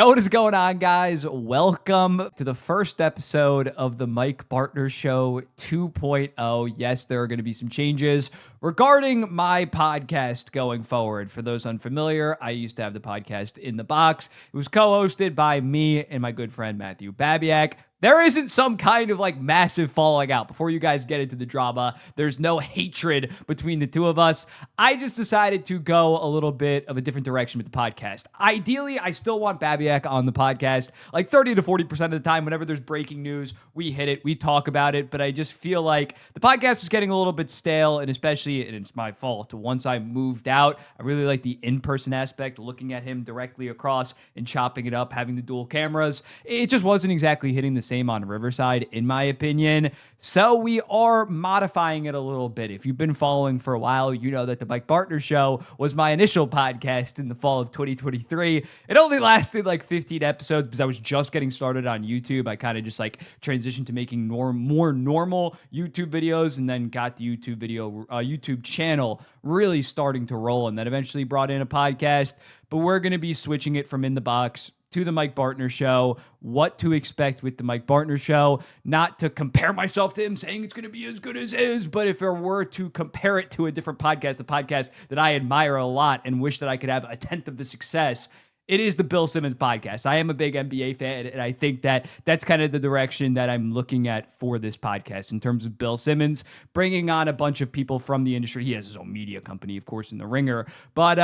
What is going on, guys? Welcome to the first episode of the Mike Bartner Show 2.0. Yes, there are going to be some changes regarding my podcast going forward. For those unfamiliar, I used to have the podcast In the Box. It was co-hosted by me and my good friend Matthew Babiak. There isn't some kind of like massive falling out. Before you guys get into the drama, there's no hatred between the two of us. I just decided to go a little bit of a different direction with the podcast. Ideally, I still want Babiak on the podcast. Like 30 to 40% of the time, whenever there's breaking news, we hit it, we talk about it. But I just feel like the podcast was getting a little bit stale, and especially, and it's my fault, once I moved out, I really like the in-person aspect, looking at him directly across and chopping it up, having the dual cameras. It just wasn't exactly hitting the same on Riverside, in my opinion. So we are modifying it a little bit. If you've been following for a while, you know that the Mike Bartner Show was my initial podcast in the fall of 2023. It only lasted like 15 episodes because I was just getting started on YouTube. I kind of just like transitioned to making more normal YouTube videos, and then got the YouTube channel really starting to roll, and then eventually brought in a podcast. But we're going to be switching it from In the Box to the Mike Bartner Show, what to expect with the Mike Bartner Show, not to compare myself to him saying it's going to be as good as his, but if I were to compare it to a different podcast, a podcast that I admire a lot and wish that I could have a tenth of the success, it is the Bill Simmons podcast. I am a big NBA fan, and I think that that's kind of the direction that I'm looking at for this podcast in terms of Bill Simmons, bringing on a bunch of people from the industry. He has his own media company, of course, in The Ringer. But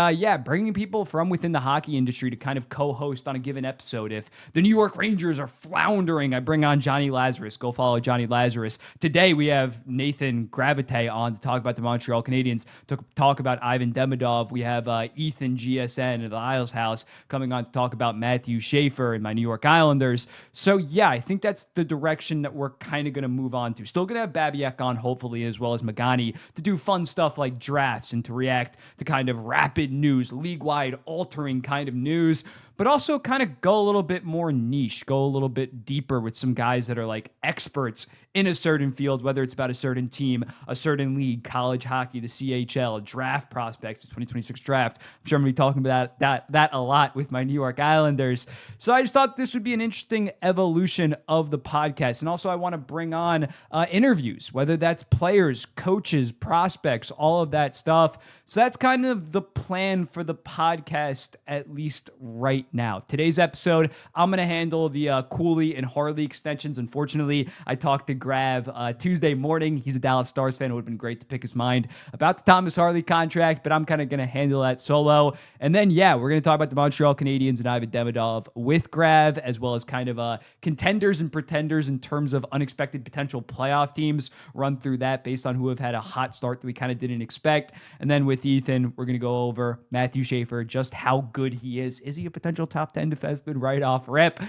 bringing people from within the hockey industry to kind of co-host on a given episode. If the New York Rangers are floundering, I bring on Johnny Lazarus. Go follow Johnny Lazarus. Today, we have Nathan Graviteh on to talk about the Montreal Canadiens, to talk about Ivan Demidov. We have EthanGSN at the Isles House coming on to talk about Matthew Schaefer and my New York Islanders. So yeah, I think that's the direction that we're kind of going to move on to. Still going to have Babiak on, hopefully, as well as Magani, to do fun stuff like drafts and to react to kind of rapid news, league-wide altering kind of news, but also kind of go a little bit more niche, go a little bit deeper with some guys that are like experts in a certain field, whether it's about a certain team, a certain league, college hockey, the CHL, draft prospects, the 2026 draft. I'm sure I'm going to be talking about that a lot with my New York Islanders. So I just thought this would be an interesting evolution of the podcast. And also I want to bring on interviews, whether that's players, coaches, prospects, all of that stuff. So that's kind of the plan for the podcast, at least right now. Today's episode, I'm going to handle the Cooley and Harley extensions. Unfortunately, I talked to Grav Tuesday morning. He's a Dallas Stars fan. It would have been great to pick his mind about the Thomas Harley contract, but I'm kind of going to handle that solo. And then, yeah, we're going to talk about the Montreal Canadiens and Ivan Demidov with Grav, as well as kind of contenders and pretenders in terms of unexpected potential playoff teams. Run through that based on who have had a hot start that we kind of didn't expect. And then with Ethan, we're going to go over Matthew Schaefer, just how good he is. Is he a potential top 10 defenseman right off rip?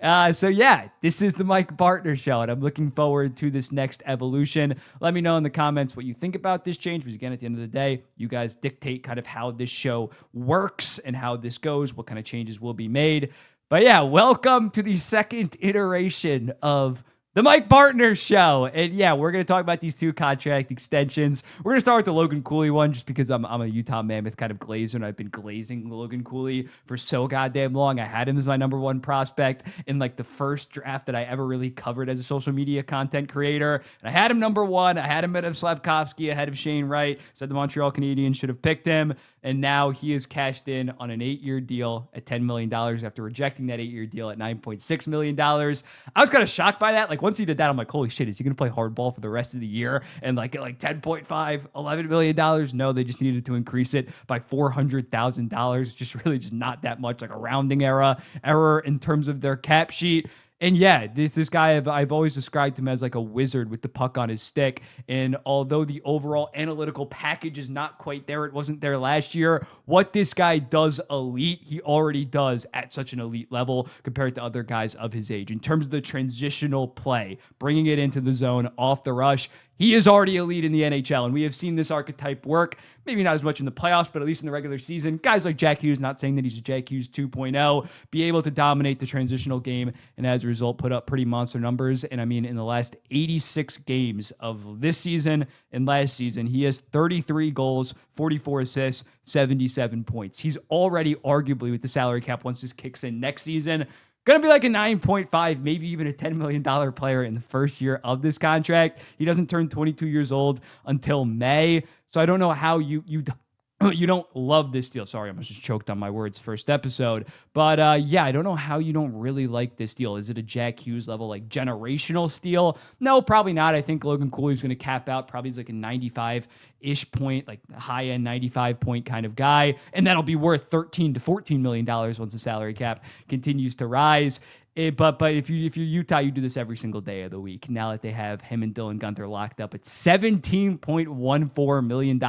So yeah, this is the Mike Bartner Show, and I'm looking forward to this next evolution. Let me know in the comments what you think about this change, because again, at the end of the day, you guys dictate kind of how this show works and how this goes, what kind of changes will be made. But yeah, welcome to the second iteration of the Mike Bartner Show. And yeah, we're going to talk about these two contract extensions. We're going to start with the Logan Cooley one, just because I'm a Utah Mammoth kind of glazer, and I've been glazing Logan Cooley for so goddamn long. I had him as my number one prospect in like the first draft that I ever really covered as a social media content creator. And I had him number one. I had him ahead of Slavkovsky, ahead of Shane Wright. Said the Montreal Canadiens should have picked him. And now he is cashed in on an 8-year deal at $10 million after rejecting that 8-year deal at $9.6 million. I was kind of shocked by that. Like, once he did that, I'm like, holy shit, is he going to play hardball for the rest of the year and like get like $10.5, $11 million? No, they just needed to increase it by $400,000. Just not that much, like a rounding error in terms of their cap sheet. And yeah, this guy, I've always described him as like a wizard with the puck on his stick. And although the overall analytical package is not quite there, it wasn't there last year, what this guy does elite, he already does at such an elite level compared to other guys of his age. In terms of the transitional play, bringing it into the zone off the rush, he is already elite in the NHL, and we have seen this archetype work maybe not as much in the playoffs, but at least in the regular season. Guys like Jack Hughes, not saying that he's a Jack Hughes 2.0, be able to dominate the transitional game and as a result put up pretty monster numbers. And I mean, in the last 86 games of this season and last season, he has 33 goals, 44 assists, 77 points. He's already arguably with the salary cap once this kicks in next season, going to be like a 9.5, maybe even a $10 million player in the first year of this contract. He doesn't turn 22 years old until May. So I don't know how you don't love this deal. Sorry, I'm just choked on my words first episode. But yeah, I don't know how you don't really like this deal. Is it a Jack Hughes level, like generational steal? No, probably not. I think Logan Cooley's going to cap out. Probably he's like a 95-ish point, like high-end 95 point kind of guy. And that'll be worth $13 to $14 million once the salary cap continues to rise. But if you're Utah, you do this every single day of the week. Now that they have him and Dylan Guenther locked up at $17.14 million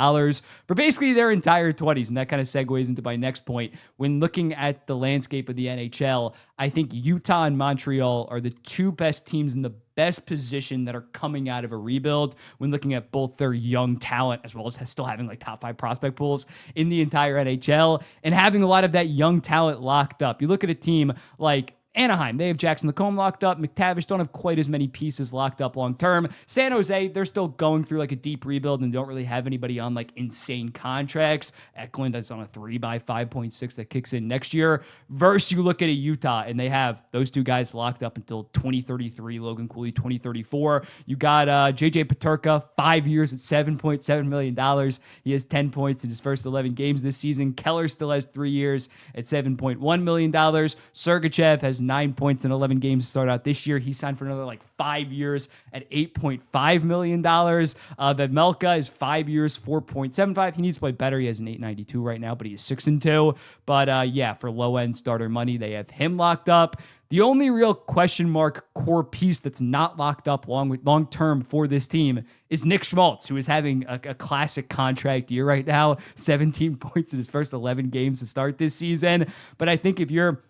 for basically their entire 20s. And that kind of segues into my next point. When looking at the landscape of the NHL, I think Utah and Montreal are the two best teams in the best position that are coming out of a rebuild when looking at both their young talent as well as still having like top 5 prospect pools in the entire NHL and having a lot of that young talent locked up. You look at a team like Anaheim, they have Jackson Lacombe locked up. McTavish don't have quite as many pieces locked up long term. San Jose, they're still going through like a deep rebuild and don't really have anybody on like insane contracts. Eklund is on a 3x5.6 that kicks in next year. Versus you look at a Utah and they have those two guys locked up until 2033. Logan Cooley 2034. You got JJ Peterka, 5 years at $7.7 million. He has 10 points in his first 11 games this season. Keller still has 3 years at $7.1 million. Sergachev has 9 points in 11 games to start out this year. He signed for another like 5 years at $8.5 million. Vedmelka is 5 years, 4.75. He needs to play better. He has an 892 right now, but he is 6-2. But yeah, for low-end starter money, they have him locked up. The only real question mark core piece that's not locked up long term for this team is Nick Schmaltz, who is having a classic contract year right now, 17 points in his first 11 games to start this season. But I think if you're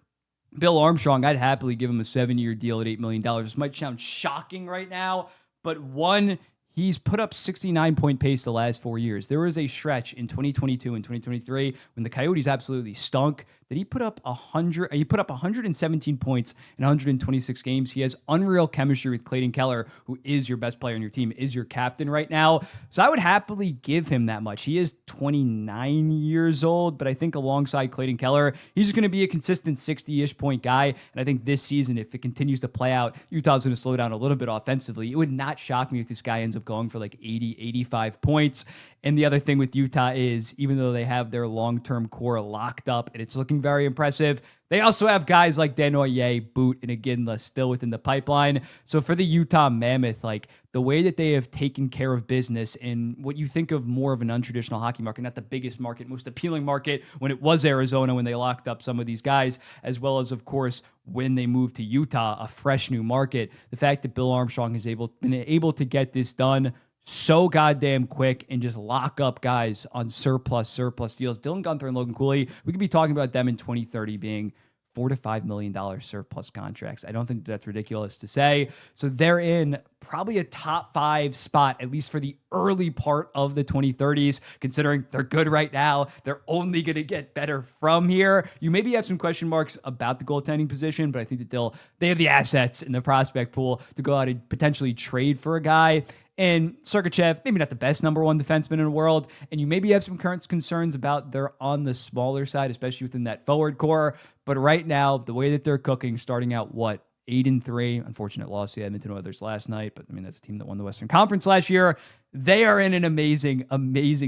Bill Armstrong, I'd happily give him a 7-year deal at $8 million. This might sound shocking right now, but one, he's put up 69-point pace the last 4 years. There was a stretch in 2022 and 2023 when the Coyotes absolutely stunk that he put up 117 points in 126 games. He has unreal chemistry with Clayton Keller, who is your best player on your team, is your captain right now. So I would happily give him that much. He is 29 years old, but I think alongside Clayton Keller, he's going to be a consistent 60-ish point guy. And I think this season, if it continues to play out, Utah's going to slow down a little bit offensively. It would not shock me if this guy ends up going for like 80, 85 points. And the other thing with Utah is, even though they have their long-term core locked up and it's looking very impressive, they also have guys like Desnoyers, Boot, and Iginla still within the pipeline. So for the Utah Mammoth, like the way that they have taken care of business in what you think of more of an untraditional hockey market, not the biggest market, most appealing market when it was Arizona when they locked up some of these guys, as well as, of course, when they moved to Utah, a fresh new market. The fact that Bill Armstrong has been able to get this done so goddamn quick and just lock up guys on surplus deals. Dylan Guenther and Logan Cooley, we could be talking about them in 2030 being $4 to $5 million surplus contracts. I don't think that's ridiculous to say. So they're in probably a top 5 spot, at least for the early part of the 2030s, considering they're good right now. They're only going to get better from here. You maybe have some question marks about the goaltending position, but I think that they have the assets in the prospect pool to go out and potentially trade for a guy. And Sergachev, maybe not the best number 1 defenseman in the world. And you maybe have some current concerns about they're on the smaller side, especially within that forward core. But right now, the way that they're cooking, starting out, 8-3, unfortunate loss to the Edmonton Oilers last night. But I mean, that's a team that won the Western Conference last year. They are in an amazing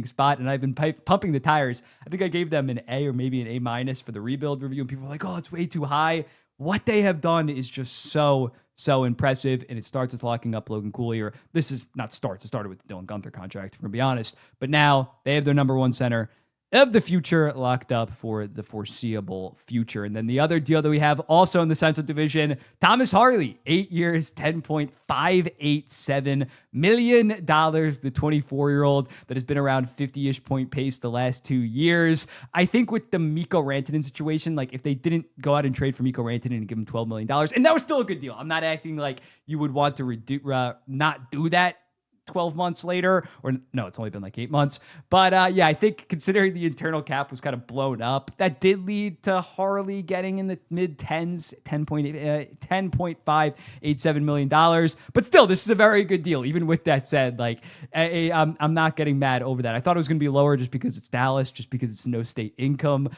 spot. And I've been pumping the tires. I think I gave them an A or maybe an A- for the rebuild review. And people were like, oh, it's way too high. What they have done is just so impressive, and it starts with locking up Logan Cooley, or this is not starts. It started with the Dylan Guenther contract, if we're going to be honest. But now they have their number 1 center of the future locked up for the foreseeable future. And then the other deal that we have also in the Central Division, Thomas Harley, 8 years, $10.587 million, the 24-year-old that has been around 50-ish point pace the last 2 years. I think with the Mikko Rantanen situation, like if they didn't go out and trade for Mikko Rantanen and give him $12 million, and that was still a good deal. I'm not acting like you would want to not do that. 12 months later, or no, it's only been like 8 months. But yeah, I think considering the internal cap was kind of blown up, that did lead to Harley getting in the mid tens, $10.587 million. But still, this is a very good deal. Even with that said, like I'm not getting mad over that. I thought it was going to be lower just because it's Dallas, just because it's no state income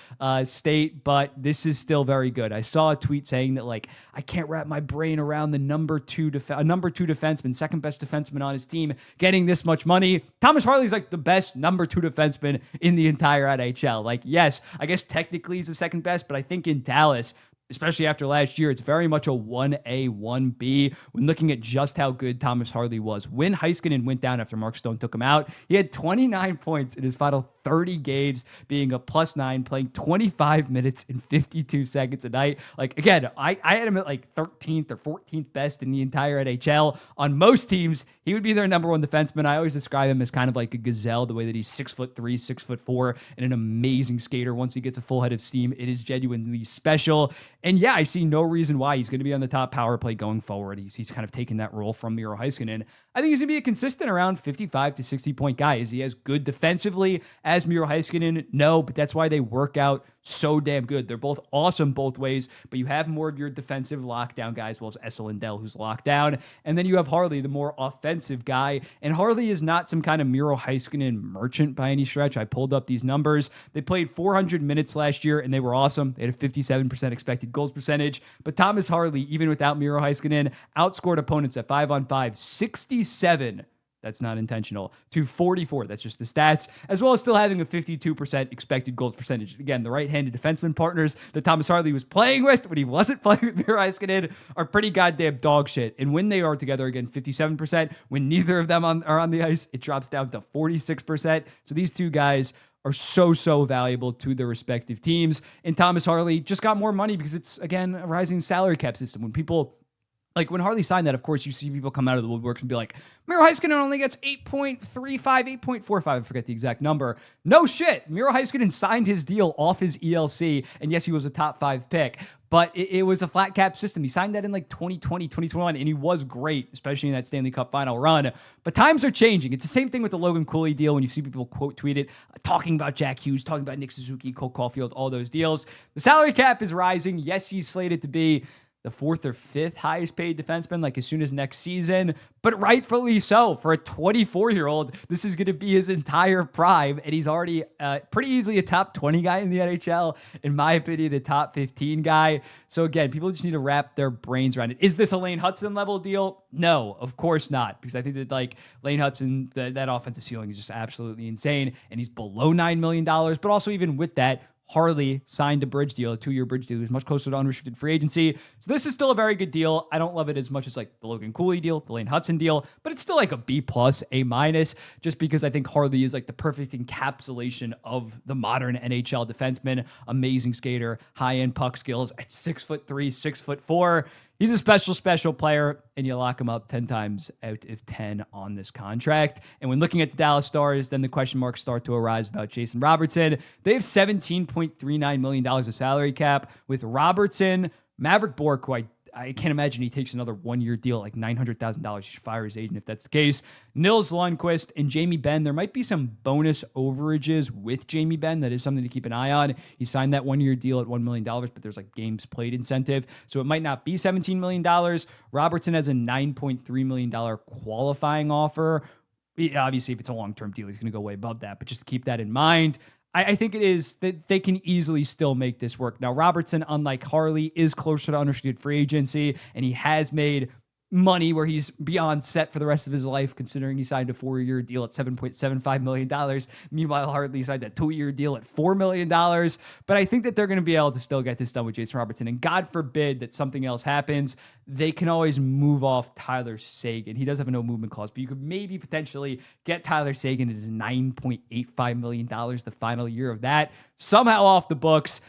state, but this is still very good. I saw a tweet saying that like I can't wrap my brain around the number two defenseman, second best defenseman on his team, getting this much money. Thomas Harley's like the best number 2 defenseman in the entire NHL. Like, yes, I guess technically he's the second best, but I think in Dallas, especially after last year, it's very much a 1A, 1B when looking at just how good Thomas Harley was. When Heiskanen went down after Mark Stone took him out, he had 29 points in his final 30 games, being a +9, playing 25 minutes and 52 seconds a night. Like, again, I had him at like 13th or 14th best in the entire NHL. On most teams, he would be their number 1 defenseman. I always describe him as kind of like a gazelle, the way that he's 6'3", 6'4", and an amazing skater. Once he gets a full head of steam, it is genuinely special. And yeah, I see no reason why he's going to be on the top power play going forward. He's kind of taken that role from Miro Heiskanen. I think he's going to be a consistent around 55 to 60 point guy. Is he as good defensively as Miro Heiskanen? No, but that's why they work out so damn good. They're both awesome both ways, but you have more of your defensive lockdown guys, as well as Essel Lindell, who's locked down. And then you have Harley, the more offensive guy. And Harley is not some kind of Miro Heiskanen merchant by any stretch. I pulled up these numbers. They played 400 minutes last year, and they were awesome. They had a 57% expected goals percentage. But Thomas Harley, even without Miro Heiskanen, outscored opponents at 5-on-5, 67. That's not intentional, to 44. That's just the stats, as well as still having a 52% expected goals percentage. Again, the right-handed defenseman partners that Thomas Harley was playing with when he wasn't playing with Miro Heiskanen are pretty goddamn dog shit. And when they are together, again, 57%. When neither of them are on the ice, it drops down to 46%. So these two guys are so valuable to their respective teams. And Thomas Harley just got more money because it's, again, a rising salary cap system. When people... Like, when Harley signed that, of course, you see people come out of the woodworks and be like, Miro Heiskanen only gets 8.35, 8.45, I forget the exact number. No shit. Miro Heiskanen signed his deal off his ELC, and yes, he was a top 5 pick, but it was a flat cap system. He signed that in like 2020, 2021, and he was great, especially in that Stanley Cup final run. But times are changing. It's the same thing with the Logan Cooley deal when you see people quote tweet it, talking about Jack Hughes, talking about Nick Suzuki, Cole Caulfield, all those deals. The salary cap is rising. Yes, he's slated to be the 4th or 5th highest paid defenseman, like as soon as next season, but rightfully so. For a 24-year-old, this is going to be his entire prime, and he's already pretty easily a top 20 guy in the NHL, in my opinion, a top 15 guy. So again, people just need to wrap their brains around it. Is this a Lane Hudson level deal? No, of course not, because I think that like Lane Hudson, that offensive ceiling is just absolutely insane, and he's below $9 million, but also even with that, Harley signed a bridge deal, a 2-year bridge deal. He was much closer to unrestricted free agency. So this is still a very good deal. I don't love it as much as like the Logan Cooley deal, the Lane Hudson deal, but it's still like a B+, A-, just because I think Harley is like the perfect encapsulation of the modern NHL defenseman. Amazing skater, high-end puck skills at 6'3", 6'4". He's a special player, and you lock him up 10 times out of 10 on this contract. And when looking at the Dallas Stars, then the question marks start to arise about Jason Robertson. They have $17.39 million of salary cap with Robertson, Maverick Bourque, who I can't imagine he takes another 1-year deal, like $900,000. He should fire his agent if that's the case. Nils Lundqvist and Jamie Benn. There might be some bonus overages with Jamie Benn. That is something to keep an eye on. He signed that 1-year deal at $1 million, but there's like games played incentive. So it might not be $17 million. Robertson has a $9.3 million qualifying offer. Obviously, if it's a long-term deal, he's going to go way above that. But just to keep that in mind, I think it is that they can easily still make this work. Now, Robertson, unlike Harley, is closer to unrestricted free agency, and he has made money where he's beyond set for the rest of his life, considering he signed a 4-year deal at $7.75 million. Meanwhile, Harley signed a 2-year deal at $4 million. But I think that they're going to be able to still get this done with Jason Robertson. And God forbid that something else happens, they can always move off Tyler Seguin. He does have a no movement clause, but you could maybe potentially get Tyler Seguin at his $9.85 million, the final year of that, somehow off the books.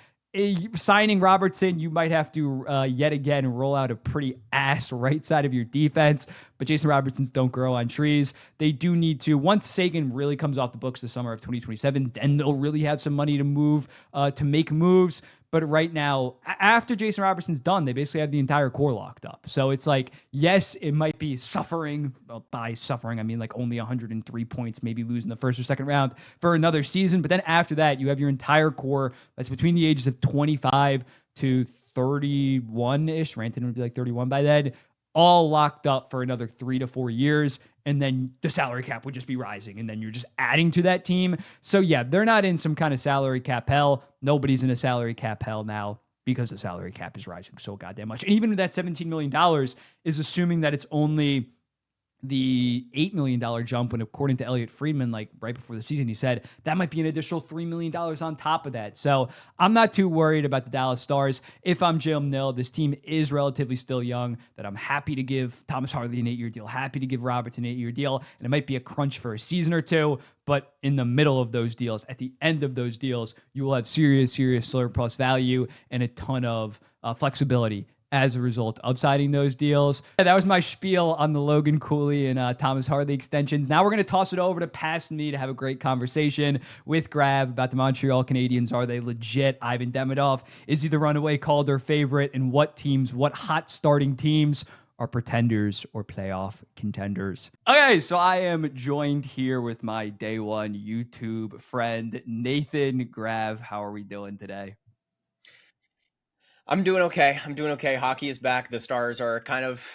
Signing Robertson, you might have to yet again roll out a pretty ass right side of your defense, but Jason Robertsons don't grow on trees. They do need to, once Seguin really comes off the books the summer of 2027, then they'll really have some money to move, to make moves. But right now, after Jason Robertson's done, they basically have the entire core locked up. So it's like, yes, it might be suffering. Well, by suffering, I mean like only 103 points, maybe losing the first or second round for another season. But then after that, you have your entire core that's between the ages of 25 to 31-ish. Ranton would be like 31 by then, all locked up for another 3 to 4 years. And then the salary cap would just be rising. And then you're just adding to that team. So yeah, they're not in some kind of salary cap hell. Nobody's in a salary cap hell now because the salary cap is rising so goddamn much. And even that $17 million is assuming that it's only the $8 million jump, when according to Elliot Friedman, like right before the season, he said that might be an additional $3 million on top of that. So I'm not too worried about the Dallas Stars. If I'm Jim Nill, this team is relatively still young, that I'm happy to give Thomas Harley an 8-year deal, happy to give Roberts an 8-year deal. And it might be a crunch for a season or two, but in the middle of those deals, at the end of those deals, you will have serious surplus value and a ton of flexibility as a result of signing those deals. That was my spiel on the Logan Cooley and Thomas Harley extensions. Now we're going to toss it over to Past Me to have a great conversation with Grav about the Montreal Canadiens. Are they legit? Ivan Demidov, is he the runaway Calder favorite? And what teams, what hot starting teams are pretenders or playoff contenders? Okay, so I am joined here with my day one YouTube friend, Nathan. Grav, how are we doing today? I'm doing okay. Hockey is back. The Stars are kind of,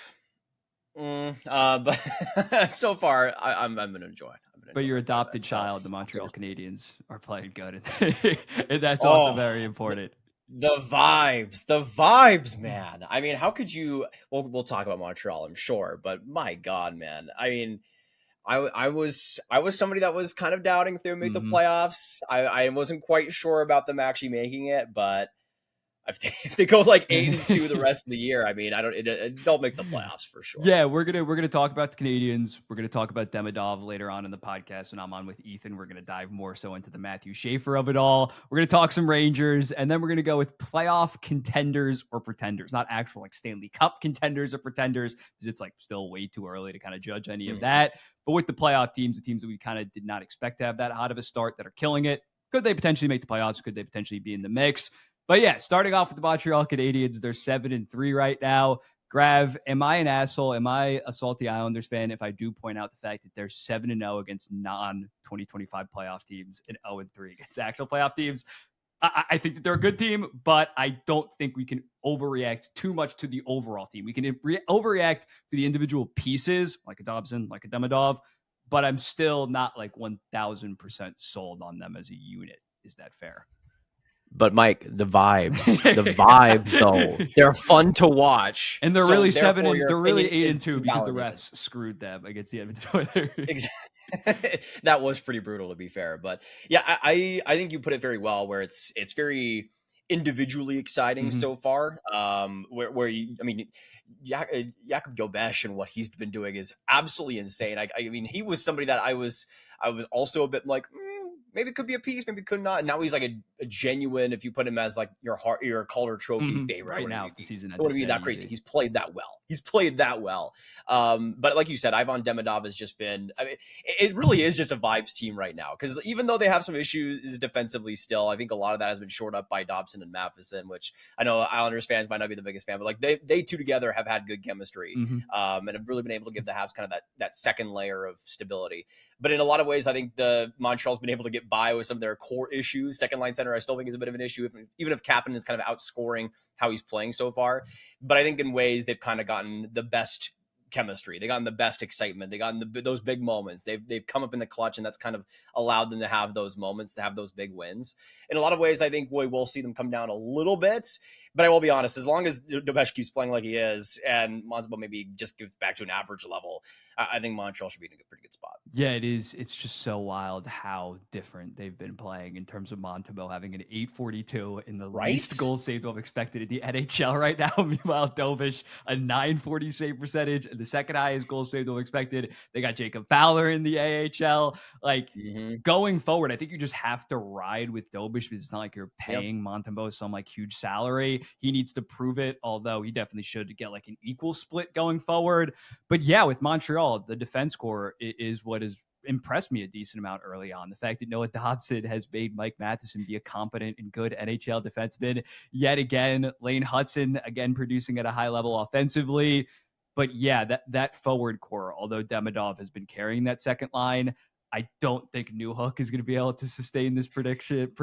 but so far I'm gonna enjoy. But your adopted child, the Montreal Canadiens, are playing good, and that's Oh, also very important. the vibes, man. I mean, how could you? Well, we'll talk about Montreal, I'm sure, but my God, man. I mean, I was somebody that was kind of doubting if they would make the playoffs. I wasn't quite sure about them actually making it, but if they go like 8-2 the rest of the year, I mean, they'll make the playoffs for sure. Yeah, we're gonna talk about the Canadiens. We're gonna talk about Demidov later on in the podcast when I'm on with Ethan. We're gonna dive more so into the Matthew Schaefer of it all. We're gonna talk some Rangers, and then we're gonna go with playoff contenders or pretenders, not actual like Stanley Cup contenders or pretenders, because it's like still way too early to kind of judge any of that. But with the playoff teams, the teams that we kind of did not expect to have that hot of a start that are killing it, could they potentially make the playoffs? Could they potentially be in the mix? But yeah, starting off with the Montreal Canadiens, they're 7-3 right now. Grav, am I an asshole? Am I a salty Islanders fan if I do point out the fact that they're 7-0 against non-2025 playoff teams and 0-3 against actual playoff teams? I think that they're a good team, but I don't think we can overreact too much to the overall team. We can overreact to the individual pieces, like a Dobson, like a Demidov, but I'm still not like 1,000% sold on them as a unit. Is that fair? But Mike, the vibes, though, they're fun to watch, and they're really they're really 8-2 because the refs screwed them against the Edmonton Oilers. Exactly. That was pretty brutal, to be fair, but yeah, I think you put it very well. Where it's very individually exciting so far. Where I mean, Jakub Dobesh and what he's been doing is absolutely insane. I mean, he was somebody that I was also a bit like. Maybe it could be a piece, maybe it could not. And now he's like a genuine, if you put him as like your Calder Trophy favorite right now, the season. It wouldn't be that crazy. He's played that well. But like you said, Ivan Demidov has just been, I mean, it really is just a vibes team right now. Because even though they have some issues defensively still, I think a lot of that has been shored up by Dobson and Matheson, which I know Islanders fans might not be the biggest fan, but like they two together have had good chemistry and have really been able to give the Habs kind of that second layer of stability. But in a lot of ways, I think the Montreal's been able to get by with some of their core issues. Second line center, I still think is a bit of an issue, even if Kapanen is kind of outscoring how he's playing so far. But I think in ways they've kind of gotten the best chemistry. They gotten the best excitement. They gotten those big moments. They've come up in the clutch, and that's kind of allowed them to have those moments, to have those big wins. In a lot of ways, I think we will see them come down a little bit. But I will be honest, as long as Dobesh keeps playing like he is, and Montembeau maybe just gets back to an average level, I think Montreal should be in a pretty good spot. Yeah, it is. It's just so wild how different they've been playing in terms of Montembeau having an 842 in the least goals saved of expected in the NHL right now. Meanwhile, Dobesh, a 940 save percentage, and the second highest goals saved of expected. They got Jacob Fowler in the AHL. Like, going forward, I think you just have to ride with Dobesh because it's not like you're paying Montembeau some like huge salary. He needs to prove it, although he definitely should get like an equal split going forward. But yeah, with Montreal, the defense core is what is impressed me a decent amount early on. The fact that Noah Dobson has made Mike Matheson be a competent and good NHL defenseman yet again. Lane Hudson, again, producing at a high level offensively. But yeah, that forward core, although Demidov has been carrying that second line, I don't think Newhook is going to be able to sustain this production.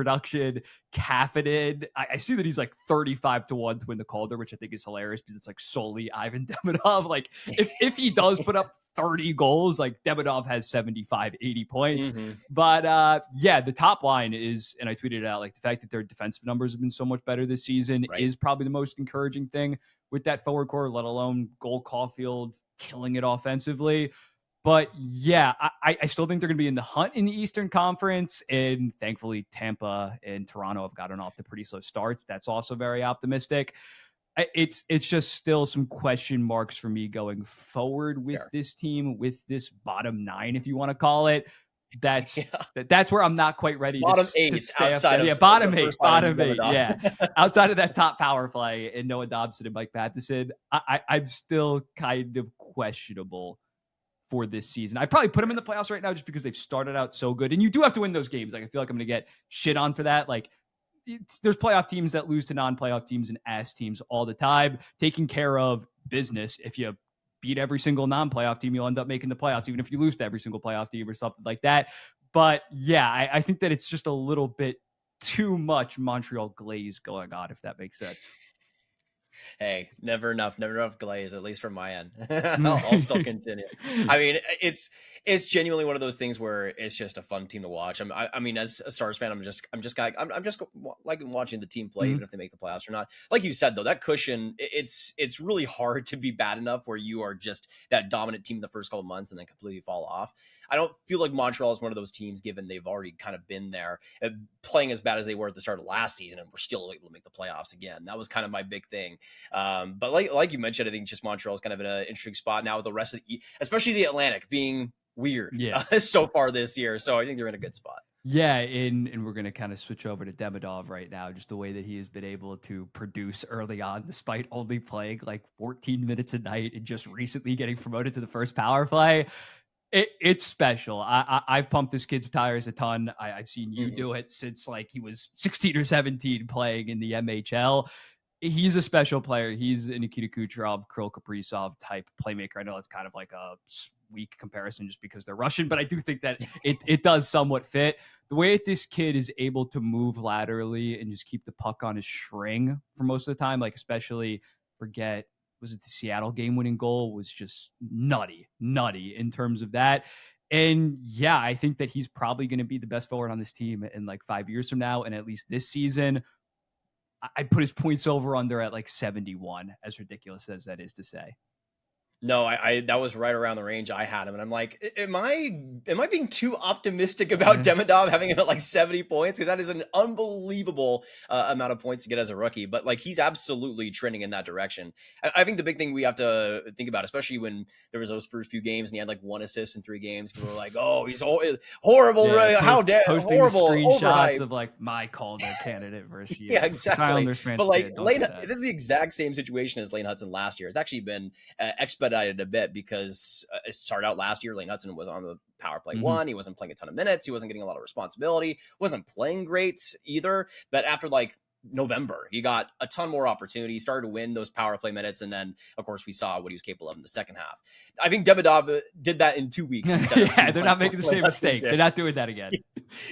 Kapanen, I see that he's like 35-1 to win the Calder, which I think is hilarious because it's like solely Ivan Demidov. Like if he does put up 30 goals, like Demidov has 75, 80 points. Mm-hmm. But yeah, the top line is, and I tweeted it out, like the fact that their defensive numbers have been so much better this season is probably the most encouraging thing with that forward core, let alone Cole Caulfield killing it offensively. But yeah, I still think they're going to be in the hunt in the Eastern Conference. And thankfully, Tampa and Toronto have gotten off to pretty slow starts. That's also very optimistic. It's just still some question marks for me going forward with this team, with this bottom nine, if you want to call it. That's where I'm not quite ready bottom to eight stay outside of bottom eight. Yeah. Outside of that top power play and Noah Dobson and Mike Matheson, I'm still kind of questionable for this season. I probably put them in the playoffs right now just because they've started out so good. And you do have to win those games. Like I feel like I'm going to get shit on for that. Like there's playoff teams that lose to non-playoff teams and ass teams all the time. Taking care of business. If you beat every single non-playoff team, you'll end up making the playoffs, even if you lose to every single playoff team or something like that. But yeah, I think that it's just a little bit too much Montreal glaze going on, if that makes sense. Hey, never enough glaze, at least from my end. I'll still continue. I mean, it's genuinely one of those things where it's just a fun team to watch. I mean, as a Stars fan, I'm just liking watching the team play, even if they make the playoffs or not. Like you said, though, that cushion, it's really hard to be bad enough where you are just that dominant team in the first couple of months and then completely fall off. I don't feel like Montreal is one of those teams, given they've already kind of been there, playing as bad as they were at the start of last season, and we're still able to make the playoffs again. That was kind of my big thing. But like you mentioned, I think just Montreal is kind of in an interesting spot now with the rest of especially the Atlantic being weird so far this year. So I think they're in a good spot. Yeah, and we're going to kind of switch over to Demidov right now, just the way that he has been able to produce early on, despite only playing like 14 minutes a night and just recently getting promoted to the first power play. It's special. I've pumped this kid's tires a ton. I've seen you do it since like he was 16 or 17 playing in the MHL. He's a special player. He's a Nikita Kucherov, Kirill Kaprizov type playmaker. I know it's kind of like a weak comparison just because they're Russian, but I do think that it does somewhat fit. The way that this kid is able to move laterally and just keep the puck on his string for most of the time, like especially was it the Seattle game-winning goal, was just nutty in terms of that. And yeah, I think that he's probably going to be the best forward on this team in like 5 years from now. And at least this season, I'd put his points over under at like 71, as ridiculous as that is to say. No, I that was right around the range I had him, and I'm like, am I being too optimistic about Demidov having him at like 70 points? Because that is an unbelievable amount of points to get as a rookie. But like, he's absolutely trending in that direction. I think the big thing we have to think about, especially when there was those first few games and he had like 1 assist in 3 games, people were like, "Oh, he's horrible! How dare posting horrible!" Screenshots of like my Calder candidate versus you. Yeah, exactly. But like Lane, this is the exact same situation as Lane Hudson last year. It's actually been expedited a bit because it started out last year. Lane Hudson was on the power play 1. He wasn't playing a ton of minutes. He wasn't getting a lot of responsibility. Wasn't playing great either. But after like November, he got a ton more opportunity, started to win those power play minutes, and then of course we saw what he was capable of in the second half. I think Demidov did that in 2 weeks instead of 2 months. They're not making the same mistake. They're not doing that again.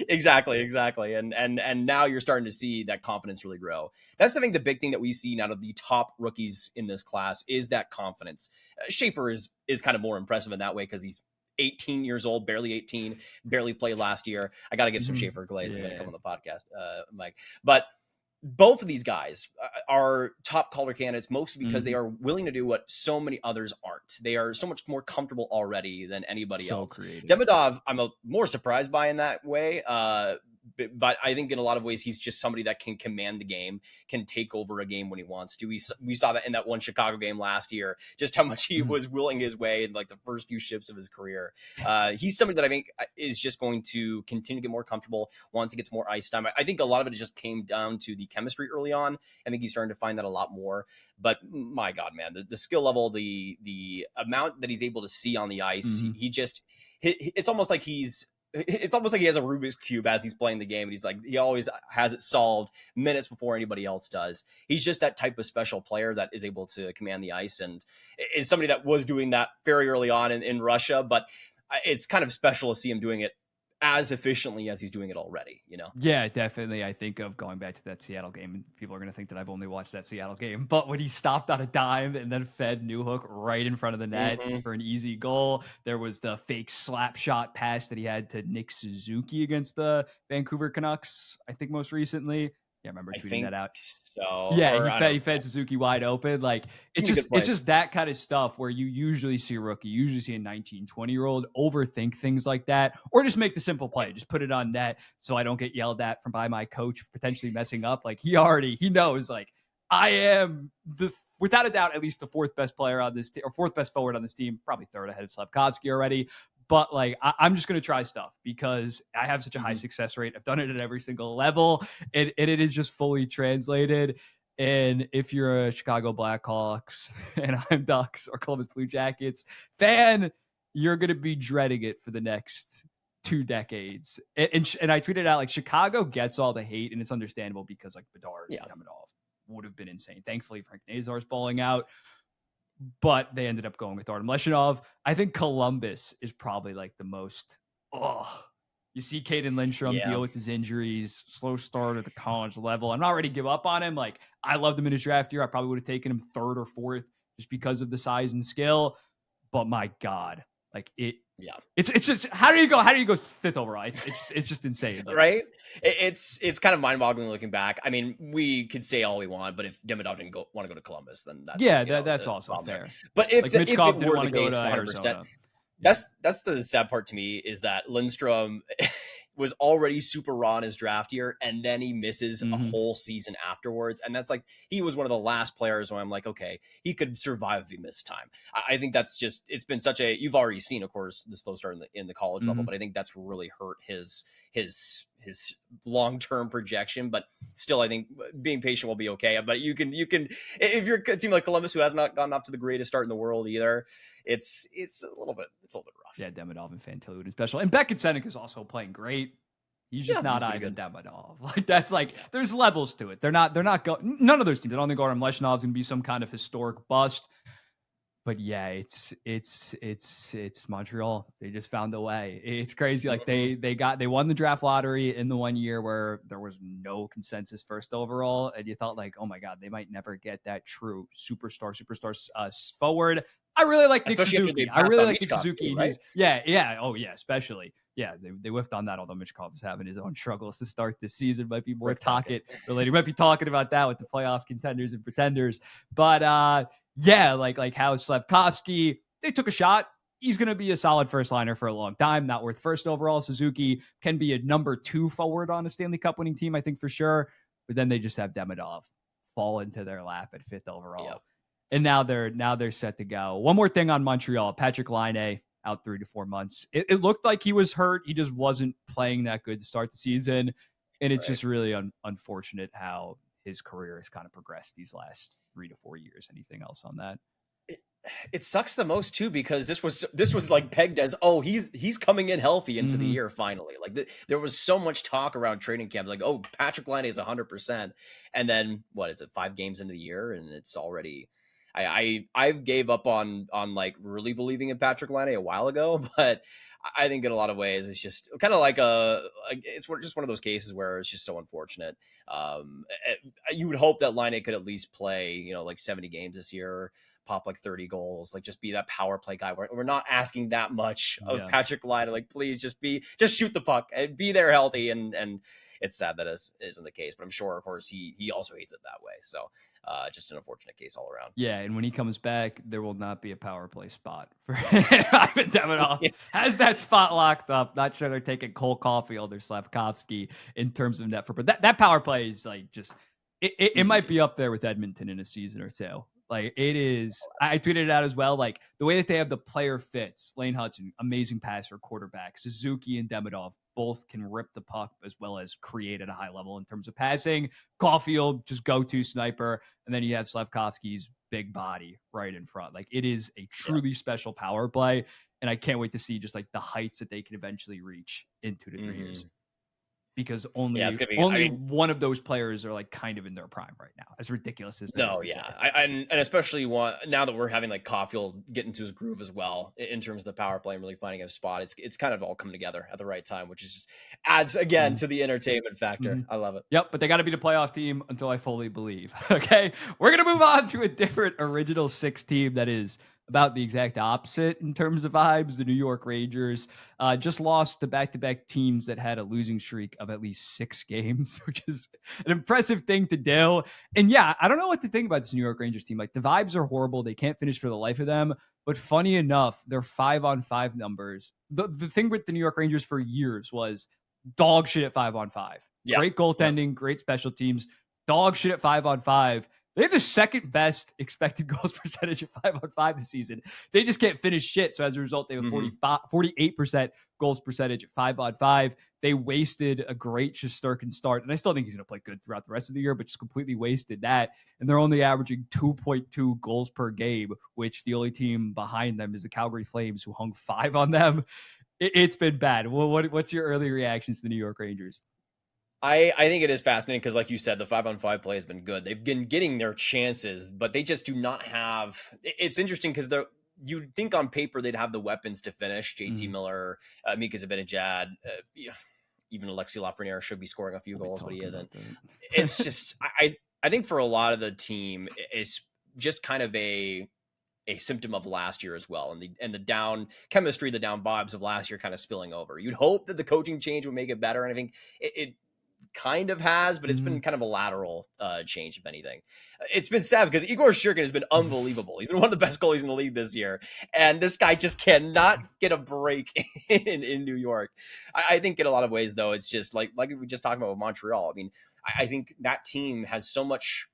Exactly. And now you're starting to see that confidence really grow. That's the big thing that we see out of the top rookies in this class is that confidence. Schaefer is kind of more impressive in that way because he's 18 years old, barely 18, barely played last year. I got to give some Schaefer glaze. I'm going to come on the podcast, Mike. But both of these guys are top Calder candidates, mostly because they are willing to do what so many others aren't. They are so much more comfortable already than anybody else. Creative. Demidov, I'm more surprised by in that way, but I think in a lot of ways he's just somebody that can command the game, can take over a game when he wants to. We saw that in that one Chicago game last year, just how much he was willing his way in like the first few shifts of his career. He's somebody that I think is just going to continue to get more comfortable once he gets more ice time. I think a lot of it just came down to the chemistry early on. I think he's starting to find that a lot more. But my God, man, the skill level, the amount that he's able to see on the ice, it's almost like he has a Rubik's Cube as he's playing the game. And he's like, he always has it solved minutes before anybody else does. He's just that type of special player that is able to command the ice, and is somebody that was doing that very early on in Russia. But it's kind of special to see him doing it as efficiently as he's doing it already, you know? Yeah, definitely. I think of going back to that Seattle game, and people are going to think that I've only watched that Seattle game, but when he stopped on a dime and then fed Newhook right in front of the net for an easy goal, there was the fake slap shot pass that he had to Nick Suzuki against the Vancouver Canucks, I think most recently. Yeah, I remember tweeting that out. So yeah, he fed Suzuki wide open. Like it's just that kind of stuff where you usually see a rookie, you usually see a 19, 20-year-old overthink things like that, or just make the simple play, just put it on net so I don't get yelled at by my coach potentially messing up. Like he knows, like I am without a doubt at least the fourth best player on this team, or fourth best forward on this team, probably third ahead of Slavkovsky already. But like, I'm just going to try stuff because I have such a high success rate. I've done it at every single level, and it is just fully translated. And if you're a Chicago Blackhawks, Anaheim Ducks, or Columbus Blue Jackets fan, you're going to be dreading it for the next 2 decades. And I tweeted out, like, Chicago gets all the hate, and it's understandable because, like, Bedard and Demidov would have been insane. Thankfully, Frank Nazar's balling out. But they ended up going with Artem Leshinov. I think Columbus is probably like the most. You see Caden Lindstrom deal with his injuries, slow start at the college level. I'm not ready to give up on him. Like I loved him in his draft year. I probably would have taken him 3rd or 4th just because of the size and skill. But my God, like it. Yeah, it's just how do you go 5th overall? It's just insane, right? It's kind of mind-boggling looking back. I mean, we could say all we want, but if Demidov didn't want to go to Columbus, then that's also fair. But if Mitchkov it didn't were want the to go case, to 100%, Arizona. That's the sad part to me is that Lindstrom was already super raw in his draft year, and then he misses a whole season afterwards. And that's like, he was one of the last players where I'm like, okay, he could survive if he missed time. I think that's just, it's been such a, you've already seen, of course, the slow start in the college level, but I think that's really hurt his long-term projection. But still, I think being patient will be okay. But you can, if you're a team like Columbus, who has not gotten off to the greatest start in the world either, it's a little bit rough. Yeah, Demidov and Fantilli is special. And Beckett Senek is also playing great. He's just not Ivan Demidov. Like that's like there's levels to it. They're not going, none of those teams. I don't think Artem Leshinov's gonna be some kind of historic bust. But yeah, it's Montreal. They just found a way. It's crazy. Like they won the draft lottery in the one year where there was no consensus 1st overall, and you thought like, oh my God, they might never get that true superstar forward. I really like Nick Suzuki. I really like Nick Suzuki. Right? Oh yeah, especially. Yeah, they whiffed on that, although Mitchkov is having his own struggles to start this season. Might be more Tocchet related. Might be talking about that with the playoff contenders and pretenders. But yeah, like how Slavkovsky, they took a shot. He's going to be a solid first liner for a long time. Not worth 1st overall. Suzuki can be a number 2 forward on a Stanley Cup winning team, I think for sure. But then they just have Demidov fall into their lap at 5th overall. Yep. And now they're set to go. One more thing on Montreal. Patrick Laine out 3 to 4 months. It looked like he was hurt. He just wasn't playing that good to start the season. And it's just really unfortunate how his career has kind of progressed these last 3 to 4 years. Anything else on that? It sucks the most too, because this was like pegged as, oh, he's coming in healthy into the year finally. Like there was so much talk around training camp, like, oh, Patrick Laine is 100%, and then what is it, 5 games into the year, and it's already. I gave up on like really believing in Patrick Laine a while ago, but I think in a lot of ways it's just kind of like it's just one of those cases where it's just so unfortunate. You would hope that Laine could at least play, like 70 games this year, pop like 30 goals, like just be that power play guy. We're not asking that much of Patrick Laine. Like, please just shoot the puck and be there healthy. And it's sad that isn't the case, but I'm sure, of course, he also hates it that way. So just an unfortunate case all around. Yeah, and when he comes back, there will not be a power play spot for Ivan Demidov. Has that that spot locked up. Not sure they're taking Cole Caulfield or Slavkovsky in terms of net for, but that power play is like just it might be up there with Edmonton in a season or two. Like it is. I tweeted it out as well. Like the way that they have the player fits. Lane Hudson, amazing passer, quarterback. Suzuki and Demidov both can rip the puck as well as create at a high level in terms of passing. Caulfield, just go-to sniper, and then you have Slavkovsky's big body right in front. Like it is a truly special power play, and I can't wait to see just like the heights that they can eventually reach in 2 to 3 years. Because it's gonna be, only one of those players are like kind of in their prime right now. As ridiculous as that is to say. And especially now that we're having like Caulfield get into his groove as well in terms of the power play and really finding a spot. It's kind of all coming together at the right time, which is just adds again to the entertainment factor. I love it. Yep, but they got to be the playoff team until I fully believe. Okay, we're gonna move on to a different original 6 team that is about the exact opposite in terms of vibes. The New York Rangers just lost to back-to-back teams that had a losing streak of at least 6 games, which is an impressive thing to do. And yeah, I don't know what to think about this New York Rangers team. Like the vibes are horrible. They can't finish for the life of them. But funny enough, their 5-on-5 numbers, the thing with the New York Rangers for years was dog shit at 5-on-5. Yeah. Great goaltending, great special teams, dog shit at 5-on-5. They have the second best expected goals percentage at 5-on-5 this season. They just can't finish shit. So as a result, they have 48% goals percentage at 5-on-5. They wasted a great Shesterkin start. And I still think he's going to play good throughout the rest of the year, but just completely wasted that. And they're only averaging 2.2 goals per game, which the only team behind them is the Calgary Flames, who hung 5 on them. It's been bad. Well, what's your early reactions to the New York Rangers? I think it is fascinating because, like you said, the 5-on-5 play has been good. They've been getting their chances, but they just do not have. It's interesting because you'd think on paper they'd have the weapons to finish. JT Miller, Mika Zibanejad, even Alexi Lafreniere should be scoring a few goals, but he isn't. It's just I think for a lot of the team, it's just kind of a symptom of last year as well, and the down chemistry, the down vibes of last year kind of spilling over. You'd hope that the coaching change would make it better, and I think it kind of has, but it's been kind of a lateral change, if anything. It's been sad because Igor Shurkin has been unbelievable. He's been one of the best goalies in the league this year, and this guy just cannot get a break in New York. I think in a lot of ways, though, it's just like we just talked about with Montreal. I mean, I think that team has so much.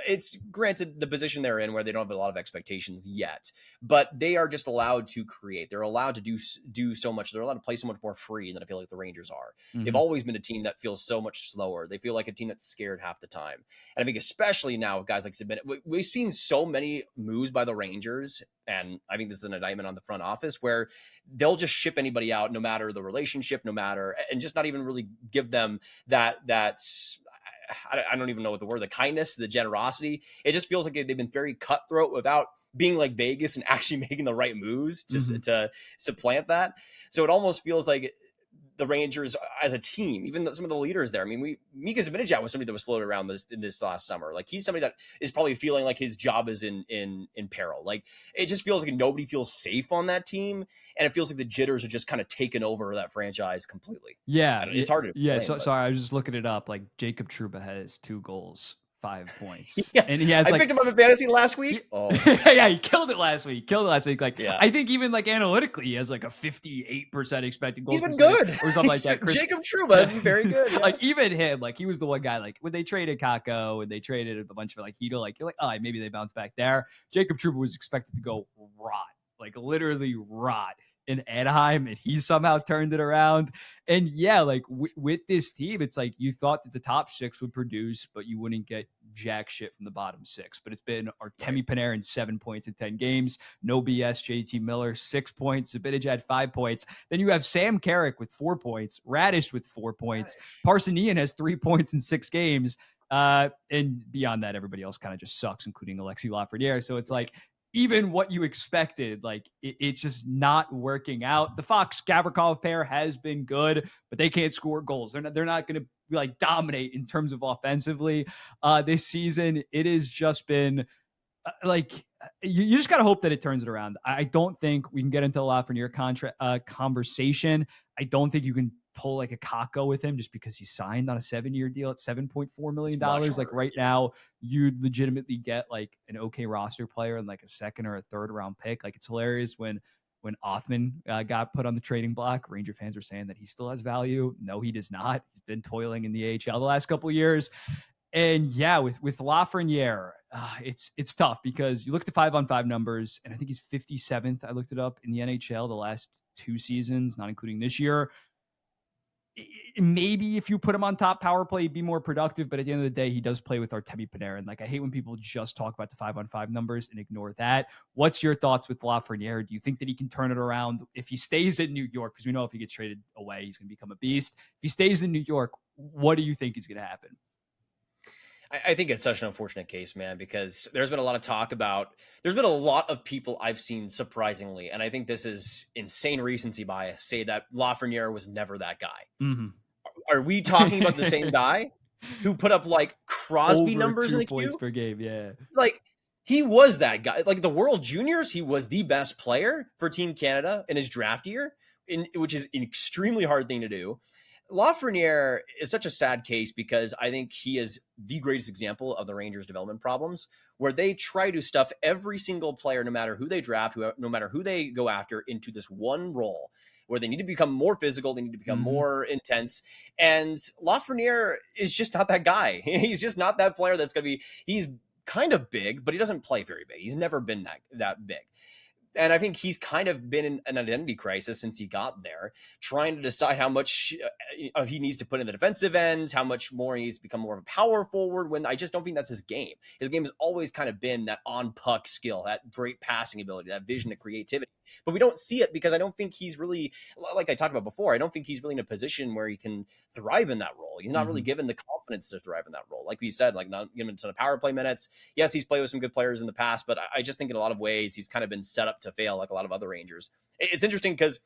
It's granted the position they're in where they don't have a lot of expectations yet, but they are just allowed to create. They're allowed to do so much. They're allowed to play so much more free than I feel like the Rangers are. They've always been a team that feels so much slower. They feel like a team that's scared half the time. And I think especially now with guys like Zibanejad, we've seen so many moves by the Rangers, and I think this is an indictment on the front office where they'll just ship anybody out no matter the relationship, no matter, and just not even really give them that's I don't even know what the word, the kindness, the generosity. It just feels like they've been very cutthroat without being like Vegas and actually making the right moves to supplant that. So it almost feels like the Rangers as a team, even some of the leaders there. I mean, Mika Zibanejad was somebody that was floated around in this last summer. Like he's somebody that is probably feeling like his job is in peril. Like it just feels like nobody feels safe on that team, and it feels like the jitters are just kind of taken over that franchise completely. Yeah, it's hard to explain, sorry, I was just looking it up. Like Jacob Trouba has 2 goals, 5 points. Yeah. And he has I picked him up in fantasy last week. Yeah, he killed it last week. Like, I think even like analytically, he has like a 58% expected goal. He's been good or something like that. Jacob Trouba has been very good. Yeah. Like even him, like he was the one guy. Like when they traded Kako and they traded a bunch of like Hito, like you're like, oh, maybe they bounce back there. Jacob Trouba was expected to go rot, like literally rot in Anaheim, and he somehow turned it around. And yeah, like with this team, it's like you thought that the top 6 would produce, but you wouldn't get jack shit from the bottom 6. But it's been Artemi Panarin 7 points in 10 games, no BS. JT Miller 6 points, Zibanejad 5 points. Then you have Sam Carrick with 4 points, Radish with 4 points, Parsonian has 3 points in 6 games. And beyond that, everybody else kind of just sucks, including Alexi Lafreniere. So it's like, even what you expected, like it's just not working out. The Fox Gavrikov pair has been good, but they can't score goals. They're not going to like dominate in terms of offensively this season. It has just been like you just got to hope that it turns it around. I don't think we can get into the Lafreniere contract conversation. I don't think you can pull like a Kako with him just because he signed on a 7-year deal at $7.4 million. Like right now, you'd legitimately get like an okay roster player and like a second or a third round pick. Like it's hilarious when when Othman got put on the trading block, Ranger fans were saying that he still has value. No, he does not. He's been toiling in the AHL the last couple of years. And yeah, with Lafreniere, it's tough because you look at the 5-on-5 numbers, and I think he's 57th. I looked it up in the NHL the last 2 seasons, not including this year. Maybe if you put him on top power play, he'd be more productive. But at the end of the day, he does play with Artemi Panarin. Like, I hate when people just talk about the 5-on-5 numbers and ignore that. What's your thoughts with Lafreniere? Do you think that he can turn it around if he stays in New York? Because we know if he gets traded away, he's going to become a beast. If he stays in New York, what do you think is going to happen? I think it's such an unfortunate case, man, because there's been a lot of talk about, there's been a lot of people I've seen, surprisingly, and I think this is insane recency bias, say that Lafreniere was never that guy. Mm-hmm. Are we talking about the same guy who put up like Crosby Over numbers in 2 the points queue per game? Yeah. Like, he was that guy. Like the World Juniors, he was the best player for Team Canada in his draft year, which is an extremely hard thing to do. Lafreniere is such a sad case because I think he is the greatest example of the Rangers' development problems, where they try to stuff every single player, no matter who they draft, no matter who they go after, into this one role where they need to become more physical, they need to become more intense. And Lafreniere is just not that guy. He's just not that player that's going to be, he's kind of big, but he doesn't play very big. He's never been that big. And I think he's kind of been in an identity crisis since he got there, trying to decide how much he needs to put in the defensive end, how much more he needs to become more of a power forward, when I just don't think that's his game. His game has always kind of been that on-puck skill, that great passing ability, that vision, the creativity. But we don't see it because I don't think he's really, like I talked about before, I don't think he's really in a position where he can thrive in that role. He's not really given the confidence to thrive in that role. Like we said, like not given a ton of power play minutes. Yes, he's played with some good players in the past, but I just think in a lot of ways he's kind of been set up to fail like a lot of other Rangers. It's interesting because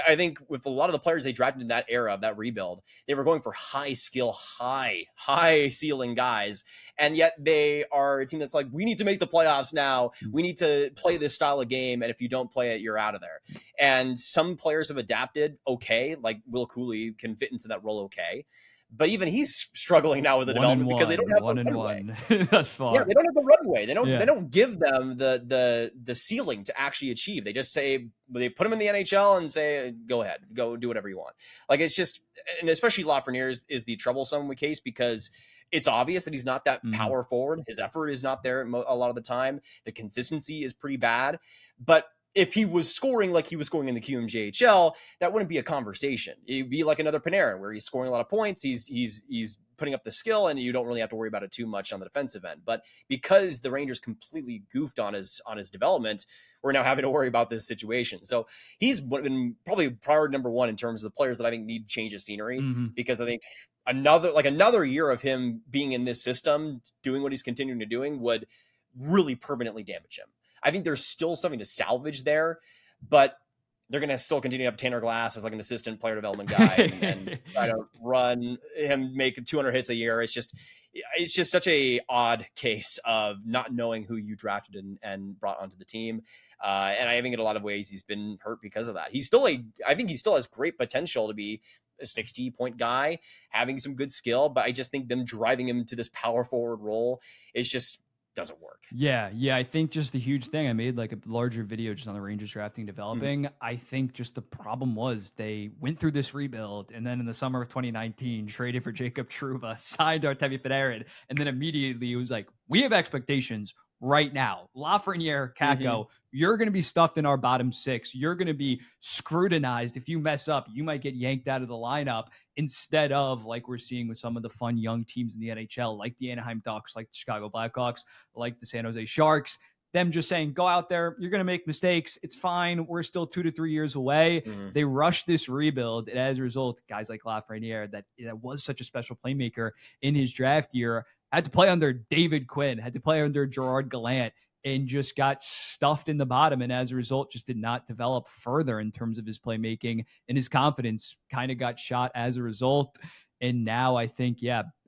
I think with a lot of the players they drafted in that era of that rebuild, they were going for high skill, high ceiling guys. And yet they are a team that's like, we need to make the playoffs now. We need to play this style of game. And if you don't play it, you're out of there. And some players have adapted okay, like Will Cooley can fit into that role okay. But even he's struggling now with the development because they don't have the runway. Thus far. Yeah, they don't have the runway. They don't give them the ceiling to actually achieve. They just say, they put them in the NHL and say, go ahead, go do whatever you want. Like, it's just, and especially Lafreniere is the troublesome case because it's obvious that he's not that power forward. His effort is not there a lot of the time. The consistency is pretty bad. But if he was scoring like he was scoring in the QMJHL, that wouldn't be a conversation. It'd be like another Panarin where he's scoring a lot of points. He's putting up the skill and you don't really have to worry about it too much on the defensive end. But because the Rangers completely goofed on his development, we're now having to worry about this situation. So he's been probably priority number one in terms of the players that I think need change of scenery because I think another year of him being in this system, doing what he's continuing to doing would really permanently damage him. I think there's still something to salvage there, but they're going to still continue to have Tanner Glass as like an assistant player development guy and try to run him, make 200 hits a year. It's just such a odd case of not knowing who you drafted and brought onto the team. And I think in a lot of ways he's been hurt because of that. I think he still has great potential to be a 60-point guy, having some good skill, but I just think them driving him to this power forward role is just doesn't work. Yeah. I think just the huge thing, I made like a larger video just on the Rangers drafting developing. I think just the problem was they went through this rebuild and then in the summer of 2019 traded for Jacob Trouba, signed Artemi Panarin, and then immediately it was like, we have expectations right now. Lafreniere, Kakko, you're going to be stuffed in our bottom six. You're going to be scrutinized. If you mess up, you might get yanked out of the lineup instead of like we're seeing with some of the fun young teams in the NHL, like the Anaheim Ducks, like the Chicago Blackhawks, like the San Jose Sharks, them just saying, go out there. You're going to make mistakes. It's fine. We're still 2 to 3 years away. They rushed this rebuild. And as a result, guys like Lafreniere, that was such a special playmaker in his draft year, had to play under David Quinn, had to play under Gerard Gallant, and just got stuffed in the bottom. And as a result, just did not develop further in terms of his playmaking, and his confidence kind of got shot as a result. And now I think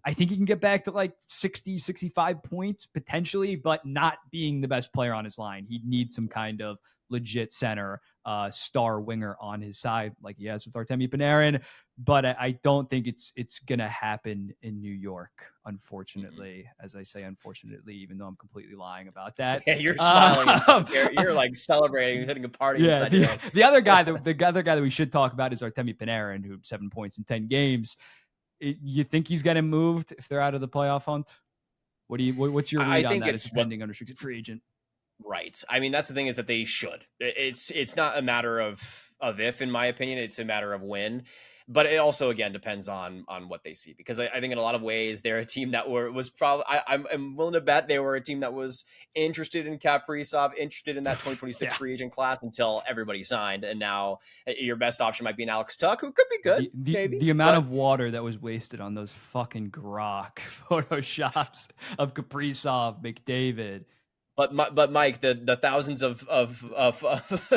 I think he can get back to like 60, 65 points potentially, but not being the best player on his line. He'd need some kind of legit center, star winger on his side, like he has with Artemi Panarin. But I don't think it's gonna happen in New York, unfortunately. As I say, unfortunately, even though I'm completely lying about that. Yeah, you're smiling inside. You're like celebrating, hitting a party Yeah, inside your head. the other guy, the other guy that we should talk about is Artemi Panarin, who 7 points in 10 games. You think he's getting moved if they're out of the playoff hunt? What's your I read on think that it's as a pending unrestricted free agent? right. I mean, that's the thing is that they should. It's not a matter of if, in my opinion, it's a matter of when. But it also again depends on what they see, because I think in a lot of ways they're a team that was probably I'm willing to bet they were a team that was interested in Kaprizov, interested in that 2026 Yeah. free agent class until everybody signed, and now your best option might be an Alex Tuck, who could be good, maybe. The amount of water that was wasted on those fucking grok photoshops of Kaprizov, McDavid. But Mike, the thousands of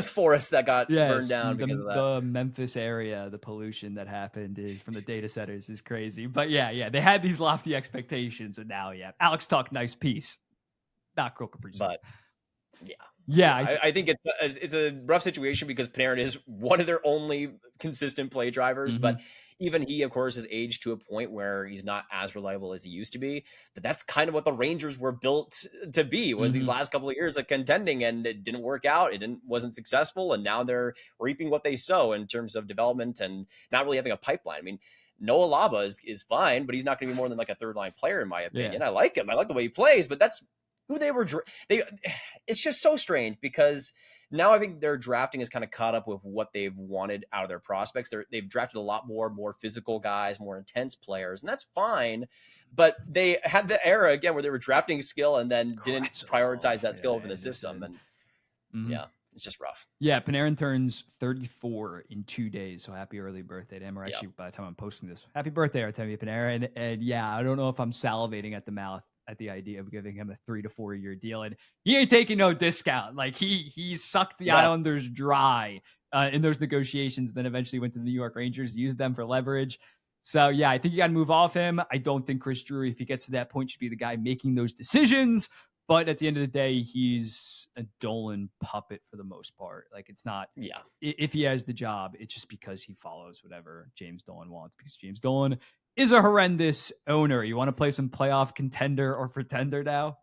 forests that got burned down because of that. The Memphis area, the pollution that happened from the data centers is crazy. But yeah, they had these lofty expectations, and now Alex Tuck, nice piece, not Kirill Kaprizov. But I think it's a rough situation because Panarin is one of their only consistent play drivers, but even he, of course, has aged to a point where he's not as reliable as he used to be. But that's kind of what the Rangers were built to be, was these last couple of years of contending, and it didn't work out. Wasn't successful. And now they're reaping what they sow in terms of development and not really having a pipeline. I mean, Noah Laba is fine, but he's not going to be more than like a third line player, in my opinion. Yeah. I like him. I like the way he plays, but that's who they were. It's just so strange because now I think their drafting is kind of caught up with what they've wanted out of their prospects. They've drafted a lot more physical guys, more intense players, and that's fine. But they had the era again where they were drafting skill and then didn't prioritize that skill within the system. And yeah, it's just rough. Yeah, Panarin turns 34 in 2 days, so happy early birthday to him. Or actually, by the time I'm posting this, happy birthday, Artemi Panarin. And yeah, I don't know if I'm salivating at the mouth at the idea of giving him a 3 to 4 year deal, and he ain't taking no discount. Like he sucked the Islanders dry in those negotiations, then eventually went to the New York Rangers, used them for leverage. So yeah, I think you got to move off him. I don't think Chris Drury, if he gets to that point, should be the guy making those decisions. But at the end of the day, he's a Dolan puppet for the most part. Like it's not. Yeah. If he has the job, it's just because he follows whatever James Dolan wants. Because James Dolan is a horrendous owner. You want to play some playoff contender or pretender now?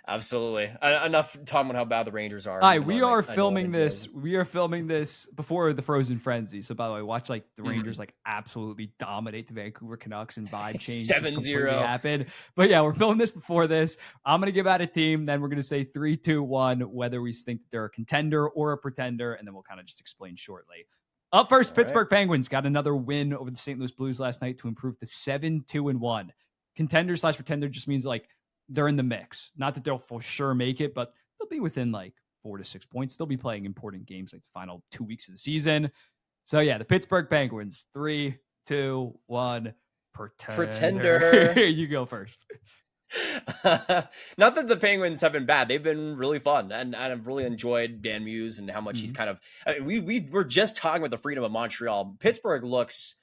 Absolutely. Enough talking about how bad the Rangers are. All right, we are filming this. We are filming this before the Frozen Frenzy. So by the way, watch like the Rangers like absolutely dominate the Vancouver Canucks and vibe change 7-0 happen. But yeah, we're filming this before this. I'm gonna give out a team, then we're gonna say 3, 2, 1, whether we think they're a contender or a pretender, and then we'll kind of just explain shortly. Up first, Pittsburgh Penguins got another win over the St. Louis Blues last night to improve to 7-2-1. Contender/pretender just means like they're in the mix. Not that they'll for sure make it, but they'll be within like 4 to 6 points. They'll be playing important games like the final 2 weeks of the season. So yeah, the Pittsburgh Penguins, 3, 2, 1, pretender. You go first. Not that the Penguins have been bad. They've been really fun, and I've really enjoyed Dan Muse and how much he's kind of. We were just talking about the freedom of Montreal. Pittsburgh looks.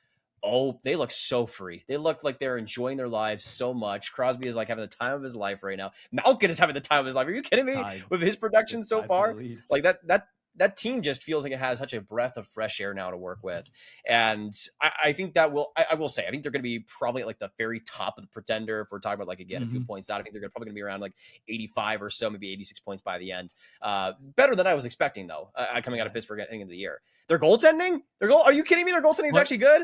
Oh, they look so free. They look like they're enjoying their lives so much. Crosby is like having the time of his life right now. Malkin is having the time of his life. Are you kidding me? With his production so far, like that team just feels like it has such a breath of fresh air now to work with. And I think that I will say, I think they're going to be probably at like the very top of the pretender. If we're talking about like, again, a few points out, I think they're probably going to be around like 85 or so, maybe 86 points by the end. Better than I was expecting though, coming out of Pittsburgh at the end of the year. Their goaltending, are you kidding me? Their goaltending is actually good.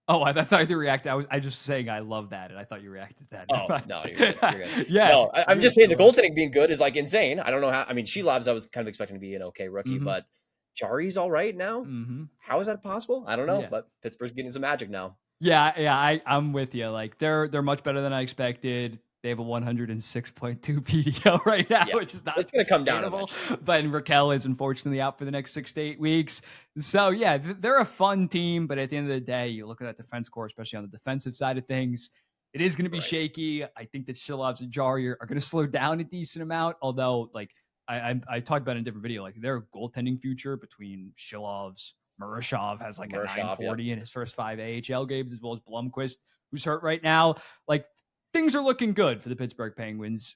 Oh, I thought you reacted. I just saying I love that, and I thought you reacted to that. Oh, no, you're good. Yeah. No, I'm just saying the goaltending being good is like insane. I don't know how. I mean, Shelovs, I was kind of expecting to be an okay rookie, but Jari's all right now. How is that possible? I don't know, but Pittsburgh's getting some magic now. Yeah, I'm with you. Like they're much better than I expected. They have a 106.2 PDO right now, which is not. It's going to come down eventually. But Raquel is unfortunately out for the next 6 to 8 weeks. So yeah, they're a fun team. But at the end of the day, you look at that defense core, especially on the defensive side of things, it is going to be shaky. I think that Shilovs and Jari are going to slow down a decent amount. Although, like I talked about in a different video, like their goaltending future between Shilovs, Murashov has like a 940 in his first 5 AHL games, as well as Blomqvist, who's hurt right now. Like, things are looking good for the Pittsburgh Penguins.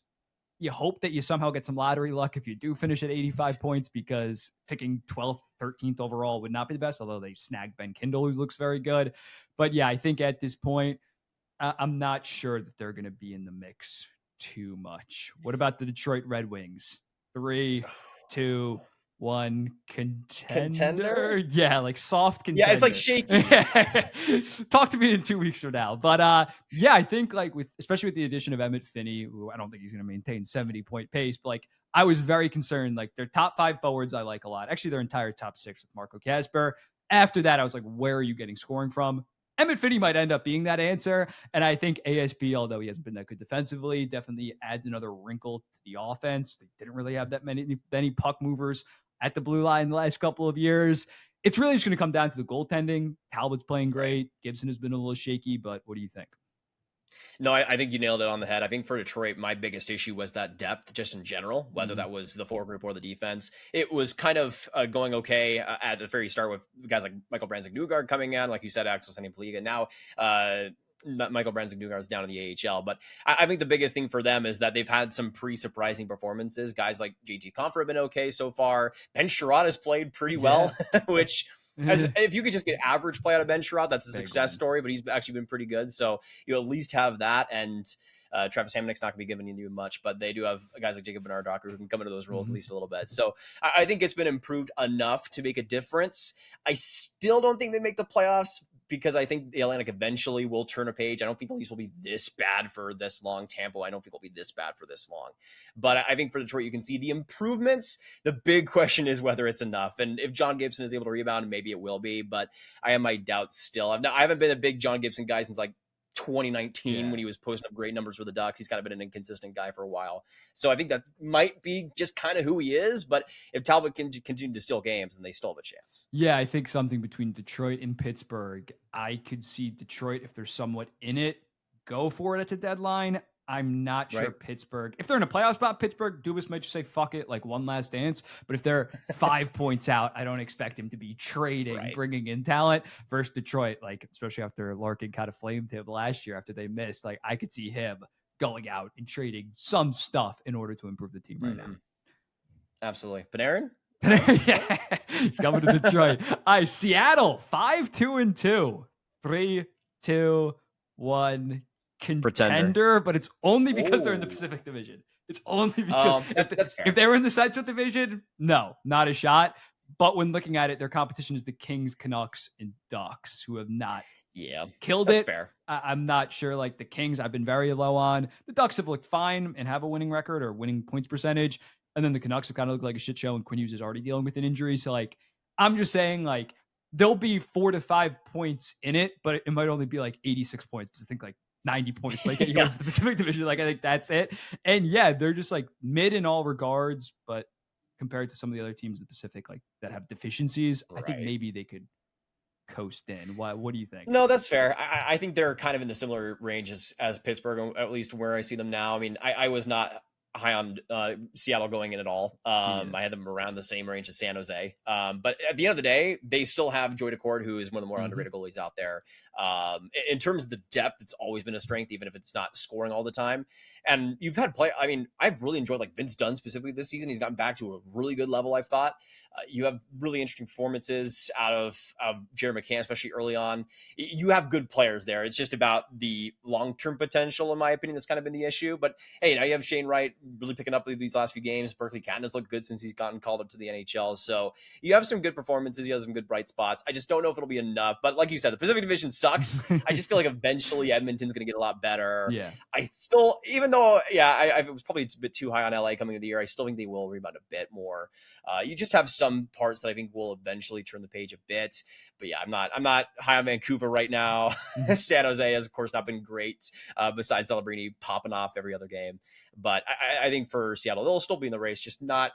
You hope that you somehow get some lottery luck if you do finish at 85 points, because picking 12th, 13th overall would not be the best, although they snagged Ben Kindle, who looks very good. But yeah, I think at this point, I'm not sure that they're going to be in the mix too much. What about the Detroit Red Wings? 3, 2, 1, contender. Contender? Yeah, like soft Yeah, it's like contender. shaky. Talk to me in 2 weeks from now. But yeah, I think like especially with the addition of Emmett Finney, who I don't think he's going to maintain 70-point pace, but like I was very concerned. Like their top 5 forwards, I like a lot. Actually, their entire top 6 with Marco Kasper. After that, I was like, where are you getting scoring from? Emmett Finney might end up being that answer. And I think ASB, although he hasn't been that good defensively, definitely adds another wrinkle to the offense. They didn't really have that many puck movers at the blue line the last couple of years. It's really just going to come down to the goaltending. Talbot's playing great. Gibson has been a little shaky, but what do you think? No, I think you nailed it on the head. I think for Detroit, my biggest issue was that depth just in general, whether that was the forward group or the defense. It was kind of going okay at the very start with guys like Michael Branzik-Newgard coming in, like you said, Axel Sandy-Paliga. Now, Michael Branzik-Newgard is down in the AHL. But I think the biggest thing for them is that they've had some pretty surprising performances. Guys like JT Compher have been okay so far. Ben Sherratt has played pretty well, which... if you could just get average play out of Ben Sherratt, that's a success story, but he's actually been pretty good. So you at least have that. And Travis Hamonic's not going to be giving you much, but they do have guys like Jacob Bernard-Docker who can come into those roles at least a little bit. So I think it's been improved enough to make a difference. I still don't think they make the playoffs, because I think the Atlantic eventually will turn a page. I don't think the Leafs will be this bad for this long. Tampa, I don't think will be this bad for this long. But I think for Detroit, you can see the improvements. The big question is whether it's enough. And if John Gibson is able to rebound, maybe it will be. But I have my doubts still. I haven't been a big John Gibson guy since like 2019 when he was posting up great numbers for the Ducks. He's kind of been an inconsistent guy for a while. So I think that might be just kind of who he is. But if Talbot can continue to steal games, then they still have a chance. Yeah, I think something between Detroit and Pittsburgh. I could see Detroit, if they're somewhat in it, go for it at the deadline. I'm not sure Pittsburgh, if they're in a playoff spot, Pittsburgh, Dubas might just say, fuck it, like one last dance. But if they're 5 points out, I don't expect him to be trading, bringing in talent versus Detroit, like, especially after Larkin kind of flamed him last year after they missed. Like, I could see him going out and trading some stuff in order to improve the team right now. Absolutely. Panarin? Yeah, he's coming to Detroit. All right, Seattle, 5-2-2. 3, 2, 1. Contender, but it's only because they're in the Pacific Division. It's only because that's fair. If they were in the Central Division, no, not a shot. But when looking at it, their competition is the Kings, Canucks, and Ducks, who have not killed that's it. Fair. I'm not sure. Like the Kings, I've been very low on. The Ducks have looked fine and have a winning record or winning points percentage. And then the Canucks have kind of looked like a shit show, and Quinn Hughes is already dealing with an injury. So like, I'm just saying like there'll be 4 to 5 points in it, but it might only be like 86 points. Because I think like 90 points, like you go to the Pacific Division. Like I think that's it. And yeah, they're just like mid in all regards, but compared to some of the other teams in the Pacific, like that have deficiencies, I think maybe they could coast in. What do you think? No, that's fair. I think they're kind of in the similar range as Pittsburgh, at least where I see them now. I mean, I was not high on Seattle going in at all. I had them around the same range as San Jose. But at the end of the day, they still have Joy Decord, who is one of the more underrated goalies out there. In terms of the depth, it's always been a strength, even if it's not scoring all the time. And you've had I mean, I've really enjoyed like Vince Dunn specifically this season. He's gotten back to a really good level, I've thought. You have really interesting performances out of Jared McCann, especially early on. You have good players there. It's just about the long-term potential, in my opinion, that's kind of been the issue. But hey, now you have Shane Wright really picking up these last few games. Berkeley Catton has looked good since he's gotten called up to the NHL. So you have some good performances. You have some good bright spots. I just don't know if it'll be enough. But like you said, the Pacific Division sucks. I just feel like eventually Edmonton's going to get a lot better. Yeah. I still, even though, I was probably a bit too high on LA coming into the year, I still think they will rebound a bit more. You just have some parts that I think will eventually turn the page a bit. But yeah, I'm not high on Vancouver right now. San Jose has, of course, not been great, besides Celebrini popping off every other game. But I think for Seattle, they'll still be in the race, just not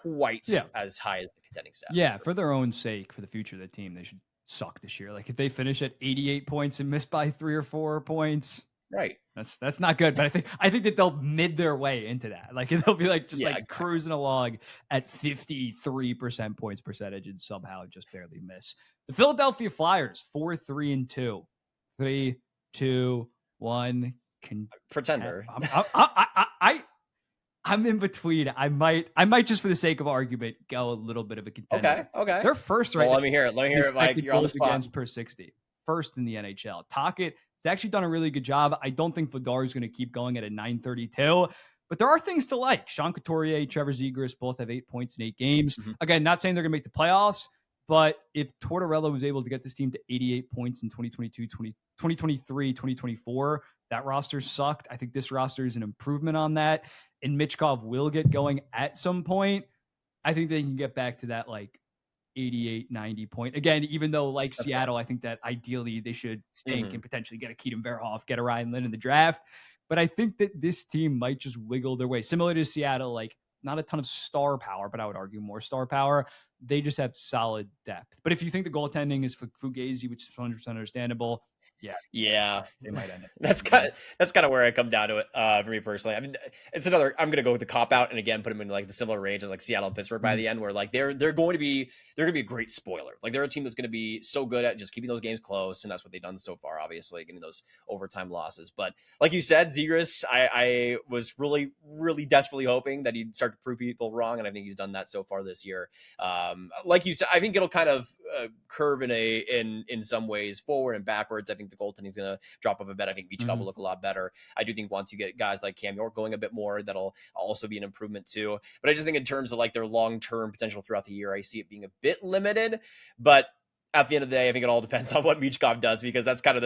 quite as high as the contending status. Yeah, for their own sake, for the future of the team, they should suck this year. Like if they finish at 88 points and miss by 3 or 4 points, right? That's not good. But I think that they'll mid their way into that. Like they'll be like cruising along at 53% points percentage and somehow just barely miss. The Philadelphia Flyers 4-3-2. 3, 2, 1. Pretender. I'm in between. I might just for the sake of argument go a little bit of a contender. Okay. They're first right Well, now. let me hear it. Let me hear it, Mike. Expected You're on the goals spot. against per 60. First in the NHL. Tocchet has actually done a really good job. I don't think Vladar is going to keep going at a 932, but there are things to like. Sean Couturier, Trevor Zegras both have 8 points in 8 games. Mm-hmm. Again, not saying they're going to make the playoffs, but if Tortorella was able to get this team to 88 points in 2023, 2024, that roster sucked. I think this roster is an improvement on that. And Michkov will get going at some point. I think they can get back to that like 88, 90 point. Again, even though like That's Seattle, I think that ideally they should stink Mm-hmm. and potentially get a Keaton Verhoff, get a Ryan Lynn in the draft. But I think that this team might just wiggle their way. Similar to Seattle, like not a ton of star power, but I would argue more star power. They just have solid depth. But if you think the goaltending is for Fugazi, which is 100% understandable, Yeah, they might end up. that's kind of where I come down to it for me personally. I mean, it's another. I'm gonna go with the cop out, and again, put them in like the similar range as like Seattle and Pittsburgh by the end, where like they're going to be a great spoiler. Like they're a team that's going to be so good at just keeping those games close, and that's what they've done so far. Obviously, getting those overtime losses, but like you said, Zegras, I was really desperately hoping that he'd start to prove people wrong, and I think he's done that so far this year. Like you said, I think it'll kind of curve in some ways forward and backwards. I think the goaltending is going to drop off a bit. I think Michkov will look a lot better. I do think once you get guys like Cam York going a bit more, that'll also be an improvement too. But I just think in terms of like their long-term potential throughout the year, I see it being a bit limited. But at the end of the day, I think it all depends on what Michkov does, because that's kind of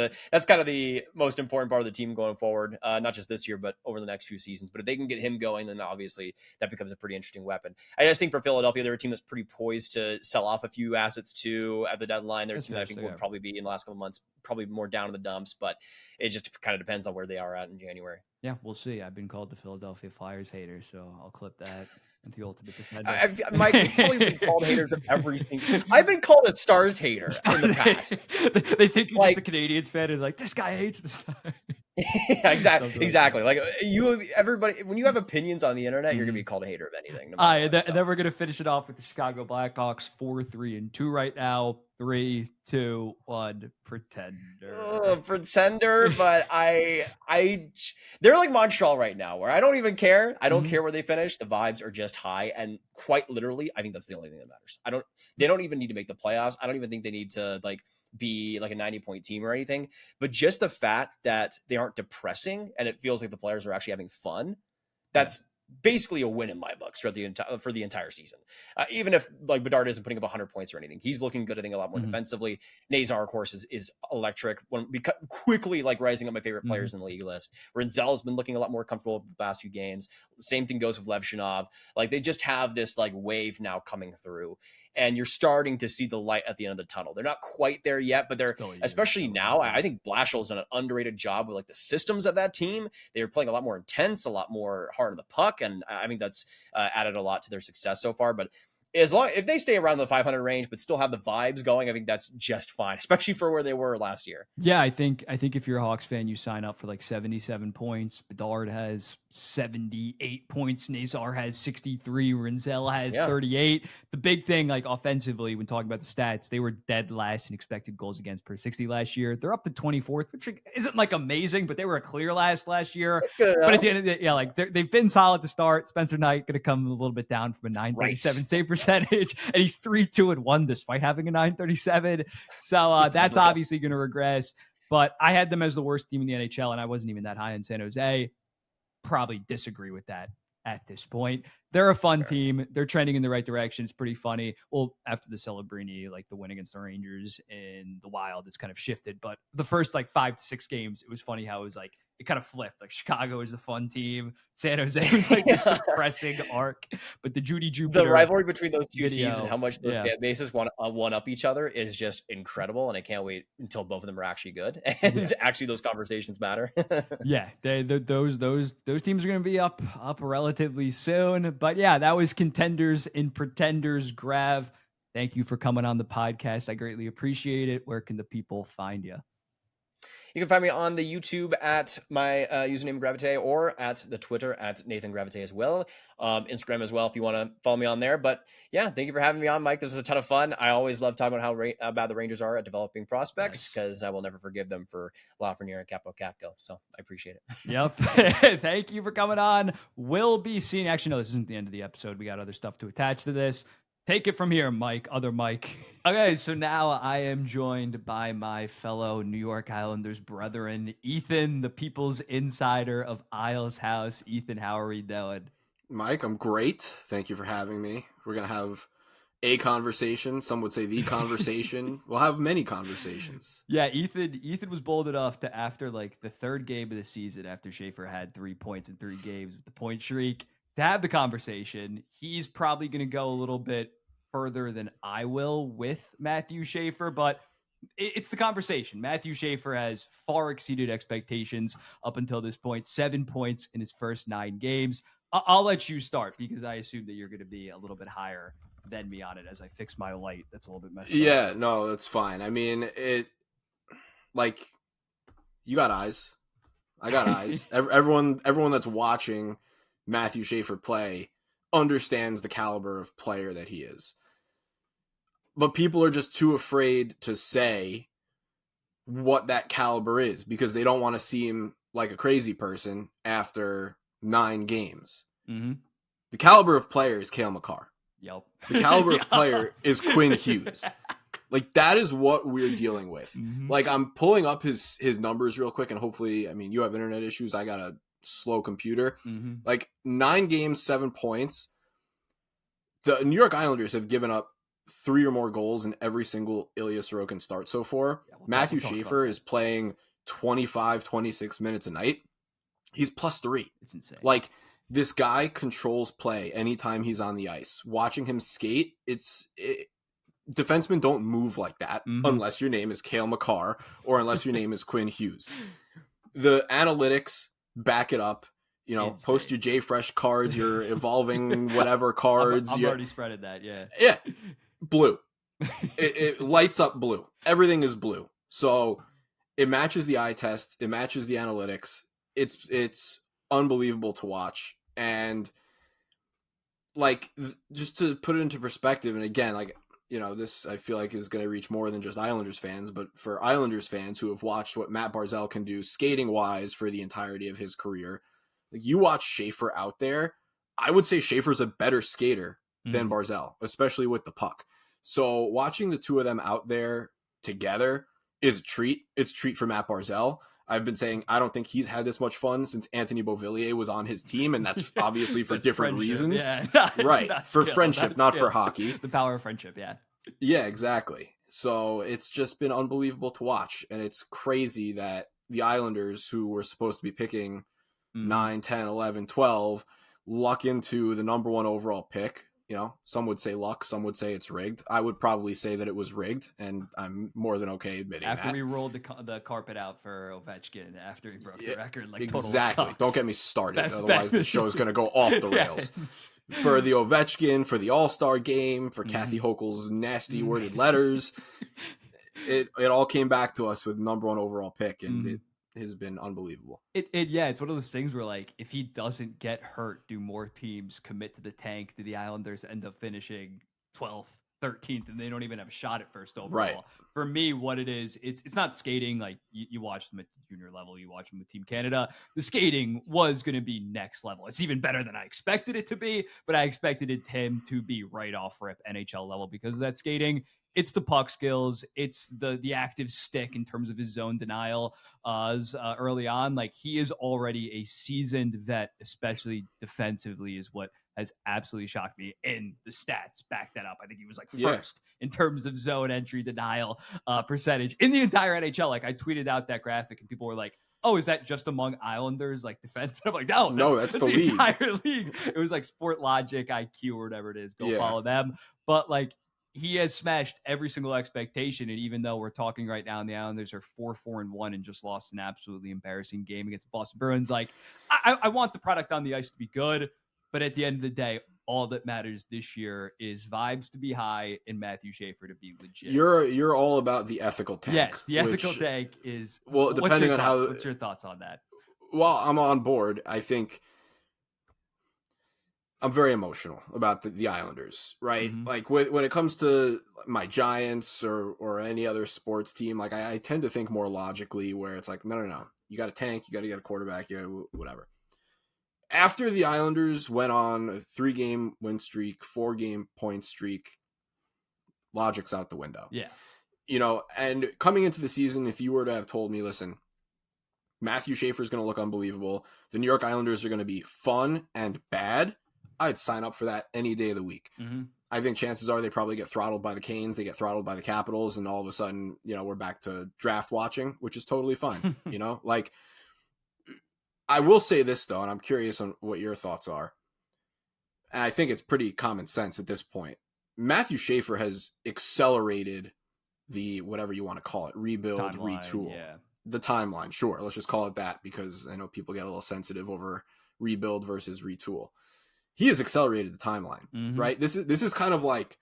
the most important part of the team going forward, not just this year, but over the next few seasons. But if they can get him going, then obviously that becomes a pretty interesting weapon. I just think for Philadelphia, they're a team that's pretty poised to sell off a few assets too at the deadline. They're a team that I think will probably be in the last couple of months, probably more down in the dumps, but it just kind of depends on where they are at in January. Yeah, we'll see. I've been called the Philadelphia Flyers hater, so I'll clip that. The ultimate defender. Mike, we've probably been called haters of every single. I've been called a Stars hater in the past. They think you're just a Canadians fan and like, this guy hates the Stars. Yeah, exactly. Like everybody, when you have opinions on the internet, you're gonna be called a hater of anything. No and then we're gonna finish it off with the Chicago Blackhawks 4-3-2 right now. 3, 2, 1, Pretender. Pretender, but they're like Montreal right now, where I don't even care. I don't care where they finish. The vibes are just high, and quite literally, I think that's the only thing that matters. They don't even need to make the playoffs. I don't even think they need to like be like a 90-point team or anything, but just the fact that they aren't depressing and it feels like the players are actually having fun, that's basically a win in my books for the entire season. Even if like Bedard isn't putting up 100 points or anything, he's looking good. I think a lot more defensively. Nazar, of course, is electric. Quickly like rising up my favorite players in the league list. Renzel's been looking a lot more comfortable over the past few games. Same thing goes with Levshunov. Like they just have this like wave now coming through, and you're starting to see the light at the end of the tunnel. They're not quite there yet, but they're especially now. I think Blashill's done an underrated job with like the systems of that team. They're playing a lot more intense, a lot more hard on the puck, and I think that's added a lot to their success so far. But if they stay around the 500 range but still have the vibes going, I think that's just fine, especially for where they were last year. Yeah, I think if you're a Hawks fan, you sign up for like 77 points. Bedard has 78 points. Nazar has 63. Renzel has 38. The big thing, like offensively, when talking about the stats, they were dead last in expected goals against per 60 last year. They're up to 24th, which isn't like amazing, but they were a clear last year. But at the end of the day, like they've been solid to start. Spencer Knight going to come a little bit down from a 937 save percentage, and he's 3-2-1 despite having a 937. So that's obviously going to regress. But I had them as the worst team in the NHL, and I wasn't even that high in San Jose. Probably disagree with that at this point. They're a fun team. They're trending in the right direction. It's pretty funny. Well, after the Celebrini, like the win against the Rangers in the Wild, it's kind of shifted. But the first like 5 to 6 games, it was funny how it was like, it kind of flipped. Like Chicago is the fun team. San Jose was like this depressing arc. But the Judy Jupiter. The rivalry between those two teams and how much those fan bases want to one up each other is just incredible. And I can't wait until both of them are actually good. And actually those conversations matter. Those teams are going to be up relatively soon. But yeah, that was Contenders and Pretenders. Grav, thank you for coming on the podcast. I greatly appreciate it. Where can the people find you? You can find me on the YouTube at my username Graviteh, or at the Twitter at Nathan Graviteh as well. Instagram as well if you want to follow me on there. But yeah, thank you for having me on, Mike. This is a ton of fun. I always love talking about how bad the Rangers are at developing prospects, because I will never forgive them for Lafreniere and Capo Catco. So I appreciate it. Yep. Thank you for coming on. We'll be seeing. Actually, no, this isn't the end of the episode. We got other stuff to attach to this. Take it from here, Mike. Other Mike. Okay, so now I am joined by my fellow New York Islanders brethren, Ethan, the People's Insider of Isles House. Ethan, how are we doing? Mike, I'm great. Thank you for having me. We're going to have a conversation. Some would say the conversation. We'll have many conversations. Yeah, Ethan was bold enough to, after like the third game of the season, after Schaefer had 3 points in 3 games with the point streak, to have the conversation. He's probably going to go a little bit further than I will with Matthew Schaefer, but it's the conversation. Matthew Schaefer has far exceeded expectations up until this point. 7 points in his first 9 games. I'll let you start, because I assume that you're going to be a little bit higher than me on it as I fix my light. That's a little bit messed up. Yeah, no, that's fine. I mean, you got eyes. I got eyes. Everyone that's watching Matthew Schaefer play understands the caliber of player that he is. But people are just too afraid to say what that caliber is, because they don't want to seem like a crazy person after 9 games. Mm-hmm. The caliber of player is Cale Makar. Yep. The caliber of player is Quinn Hughes. Like, that is what we're dealing with. Mm-hmm. Like, I'm pulling up his numbers real quick, and hopefully, I mean, you have internet issues. I got a slow computer. Mm-hmm. Like, 9 games, 7 points. The New York Islanders have given up 3 or more goals in every single Ilya Sorokin start so far. Yeah, Matthew Schaefer is playing 25, 26 minutes a night. He's +3. It's insane. Like, this guy controls play anytime he's on the ice. Watching him skate, defensemen don't move like that unless your name is Cale Makar or unless your name is Quinn Hughes. The analytics back it up. You know, post your JFresh cards, your evolving whatever cards. I'm already spreaded that, yeah. Yeah, blue. It lights up blue. Everything is blue. So it matches the eye test. It matches the analytics. It's unbelievable to watch. And like, just to put it into perspective, and again, like, you know, this I feel like is going to reach more than just Islanders fans, but for Islanders fans who have watched what Matt Barzal can do skating wise for the entirety of his career, like, you watch Schaefer out there, I would say Schaefer's a better skater than Barzal, especially with the puck. So watching the two of them out there together is a treat. It's a treat for Matt Barzal. I've been saying I don't think he's had this much fun since Anthony Beauvillier was on his team, and that's obviously for different reasons. Yeah. Right, for friendship, not for hockey. The power of friendship, yeah. Yeah, exactly. So it's just been unbelievable to watch, and it's crazy that the Islanders, who were supposed to be picking 9, 10, 11, 12, luck into the number 1 overall pick. You know, some would say luck, some would say it's rigged. I would probably say that it was rigged, and I'm more than okay admitting after that. We rolled the carpet out for Ovechkin, after he broke the record. Like, exactly. Don't get me started. Otherwise, the show's going to go off the rails. For the Ovechkin, for the All-Star game, for Kathy Hochul's nasty worded letters, it all came back to us with number 1 overall pick, and it has been unbelievable. It's one of those things where, like, if he doesn't get hurt, do more teams commit to the tank? Do the Islanders end up finishing 12th, 13th, and they don't even have a shot at first overall? Right. For me, what it is, it's not skating. Like, you watch them at the junior level, you watch them with Team Canada. The skating was going to be next level. It's even better than I expected it to be, but I expected him to be right off rip NHL level because of that skating. It's the puck skills. It's the active stick in terms of his zone denial early on. Like, he is already a seasoned vet, especially defensively, is what has absolutely shocked me. And the stats back that up. I think he was like first in terms of zone entry denial percentage in the entire NHL. Like, I tweeted out that graphic and people were like, oh, is that just among Islanders, like, defense? I'm like, no, that's the league. Entire league. It was like Sport Logic, IQ, or whatever it is. Go follow them. But, like, he has smashed every single expectation. And even though we're talking right now, and the Islanders are 4-4-1 and just lost an absolutely embarrassing game against the Boston Bruins, like, I want the product on the ice to be good. But at the end of the day, all that matters this year is vibes to be high and Matthew Schaefer to be legit. You're all about the ethical tank. Yes, the ethical tank is. Well, depending on how. What's your thoughts on that? Well, I'm on board. I think I'm very emotional about the Islanders, right? Mhm. Like when it comes to my Giants or any other sports team, like I tend to think more logically, where it's like, no. You got a tank, you got to get a quarterback, whatever. After the Islanders went on a 3-game win streak, 4-game point streak, logic's out the window. Yeah. And coming into the season, if you were to have told me, listen, Matthew Schaefer is going to look unbelievable, the New York Islanders are going to be fun and bad, I'd sign up for that any day of the week. Mm-hmm. I think chances are they probably get throttled by the Canes, they get throttled by the Capitals, and all of a sudden, we're back to draft watching, which is totally fine. Like, I will say this, though, and I'm curious on what your thoughts are. And I think it's pretty common sense at this point. Matthew Schaefer has accelerated the, whatever you want to call it, rebuild, retool. Yeah. The timeline, sure. Let's just call it that, because I know people get a little sensitive over rebuild versus retool. He has accelerated the timeline, right? This is kind of like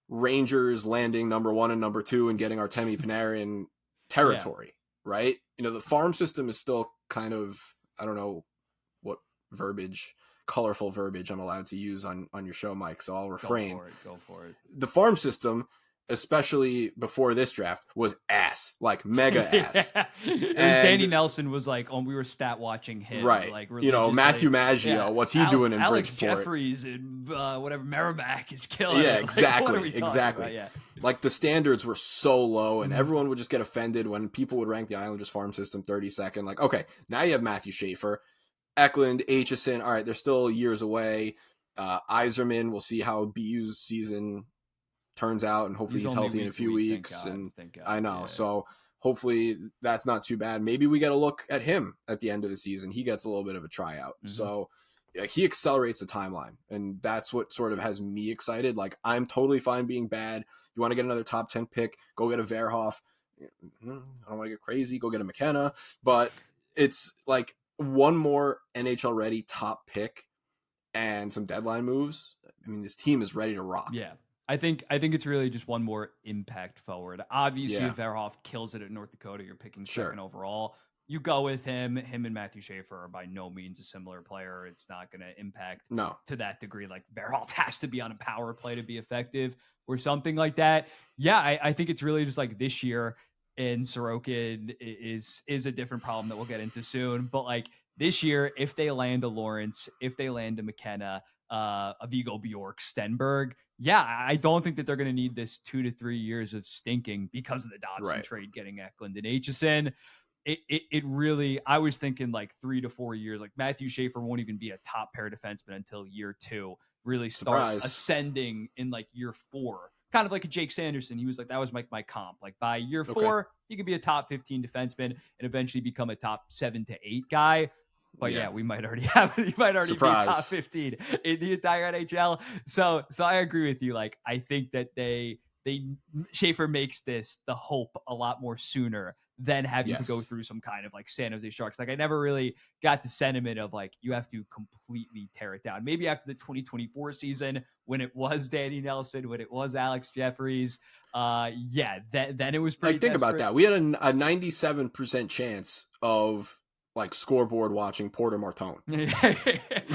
Rangers landing number 1 and number 2 and getting Artemi Panarin territory, right? The farm system is still kind of, I don't know what colorful verbiage I'm allowed to use on your show, Mike, so I'll refrain. Go for it. The farm system, especially before this draft, was ass, like mega ass. Danny Nelson was like, we were stat watching him, right? Like Matthew Maggio, what's he doing in Alex Bridgeport? Jeffries and whatever Merrimack is killing. Yeah, Like, exactly. Yeah. Like the standards were so low, and everyone would just get offended when people would rank the Islanders farm system 32nd. Like, okay, now you have Matthew Schaefer, Eklund, HSN. All right, they're still years away. Yzerman, we'll see how BU's season turns out, and hopefully he's healthy in a few weeks. Thank God. I know. Yeah. So hopefully that's not too bad. Maybe we get a look at him at the end of the season. He gets a little bit of a tryout. So he accelerates the timeline, and that's what sort of has me excited. Like, I'm totally fine being bad. You want to get another top 10 pick, go get a Verhoff. I don't want to get crazy, go get a McKenna. But it's like one more NHL ready top pick and some deadline moves. I mean, this team is ready to rock. Yeah. I think it's really just one more impact forward. Obviously, if Verhoff kills it at North Dakota, you're picking second overall. You go with him. Him and Matthew Schaefer are by no means a similar player. It's not going to impact to that degree. Like, Verhoff has to be on a power play to be effective or something like that. Yeah, I think it's really just like this year, and Sorokin is a different problem that we'll get into soon. But like this year, if they land a Lawrence, if they land a McKenna, a Viggo Bjork, Stenberg, I don't think that they're going to need this 2 to 3 years of stinking because of the Dobson trade getting Eklund and HSN. It really, I was thinking like 3 to 4 years. Like, Matthew Schaefer won't even be a top pair defenseman until year 2. Really starts ascending in like year 4. Kind of like a Jake Sanderson. He was like, that was my comp. Like, by year 4, he could be a top 15 defenseman and eventually become a top 7 to 8 guy. But we might already have it. He might already be top 15 in the entire NHL. So I agree with you. Like, I think that Schaefer makes this the hope a lot more sooner than having to go through some kind of like San Jose Sharks. Like, I never really got the sentiment of like, you have to completely tear it down. Maybe after the 2024 season, when it was Danny Nelson, when it was Alex Jeffries, then it was pretty. Like, think about that. We had a 97% chance of like scoreboard watching Porter Martone.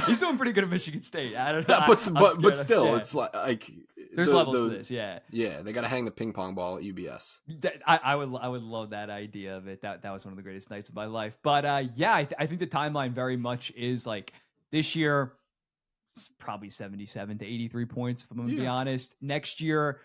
He's doing pretty good at Michigan State. I don't know. But still, it's like there's levels to this. Yeah, they got to hang the ping pong ball at UBS. I would love that idea of it. That was one of the greatest nights of my life. But I think the timeline very much is like this year, it's probably 77 to 83 points, if I'm going to be honest. Next year,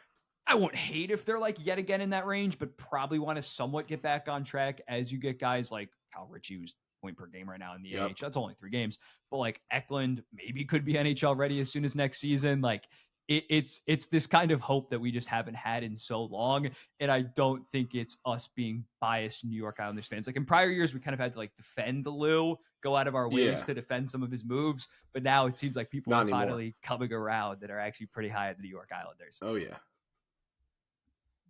I won't hate if they're like yet again in that range, but probably want to somewhat get back on track as you get guys like Cal Ritchie's point per game right now in the AHL. That's only 3 games, but like Eklund maybe could be NHL ready as soon as next season. Like, it's this kind of hope that we just haven't had in so long. And I don't think it's us being biased New York Islanders fans. Like, in prior years, we kind of had to like defend the Lou, go out of our ways to defend some of his moves. But now it seems like people are finally coming around that are actually pretty high at the New York Islanders. Oh yeah.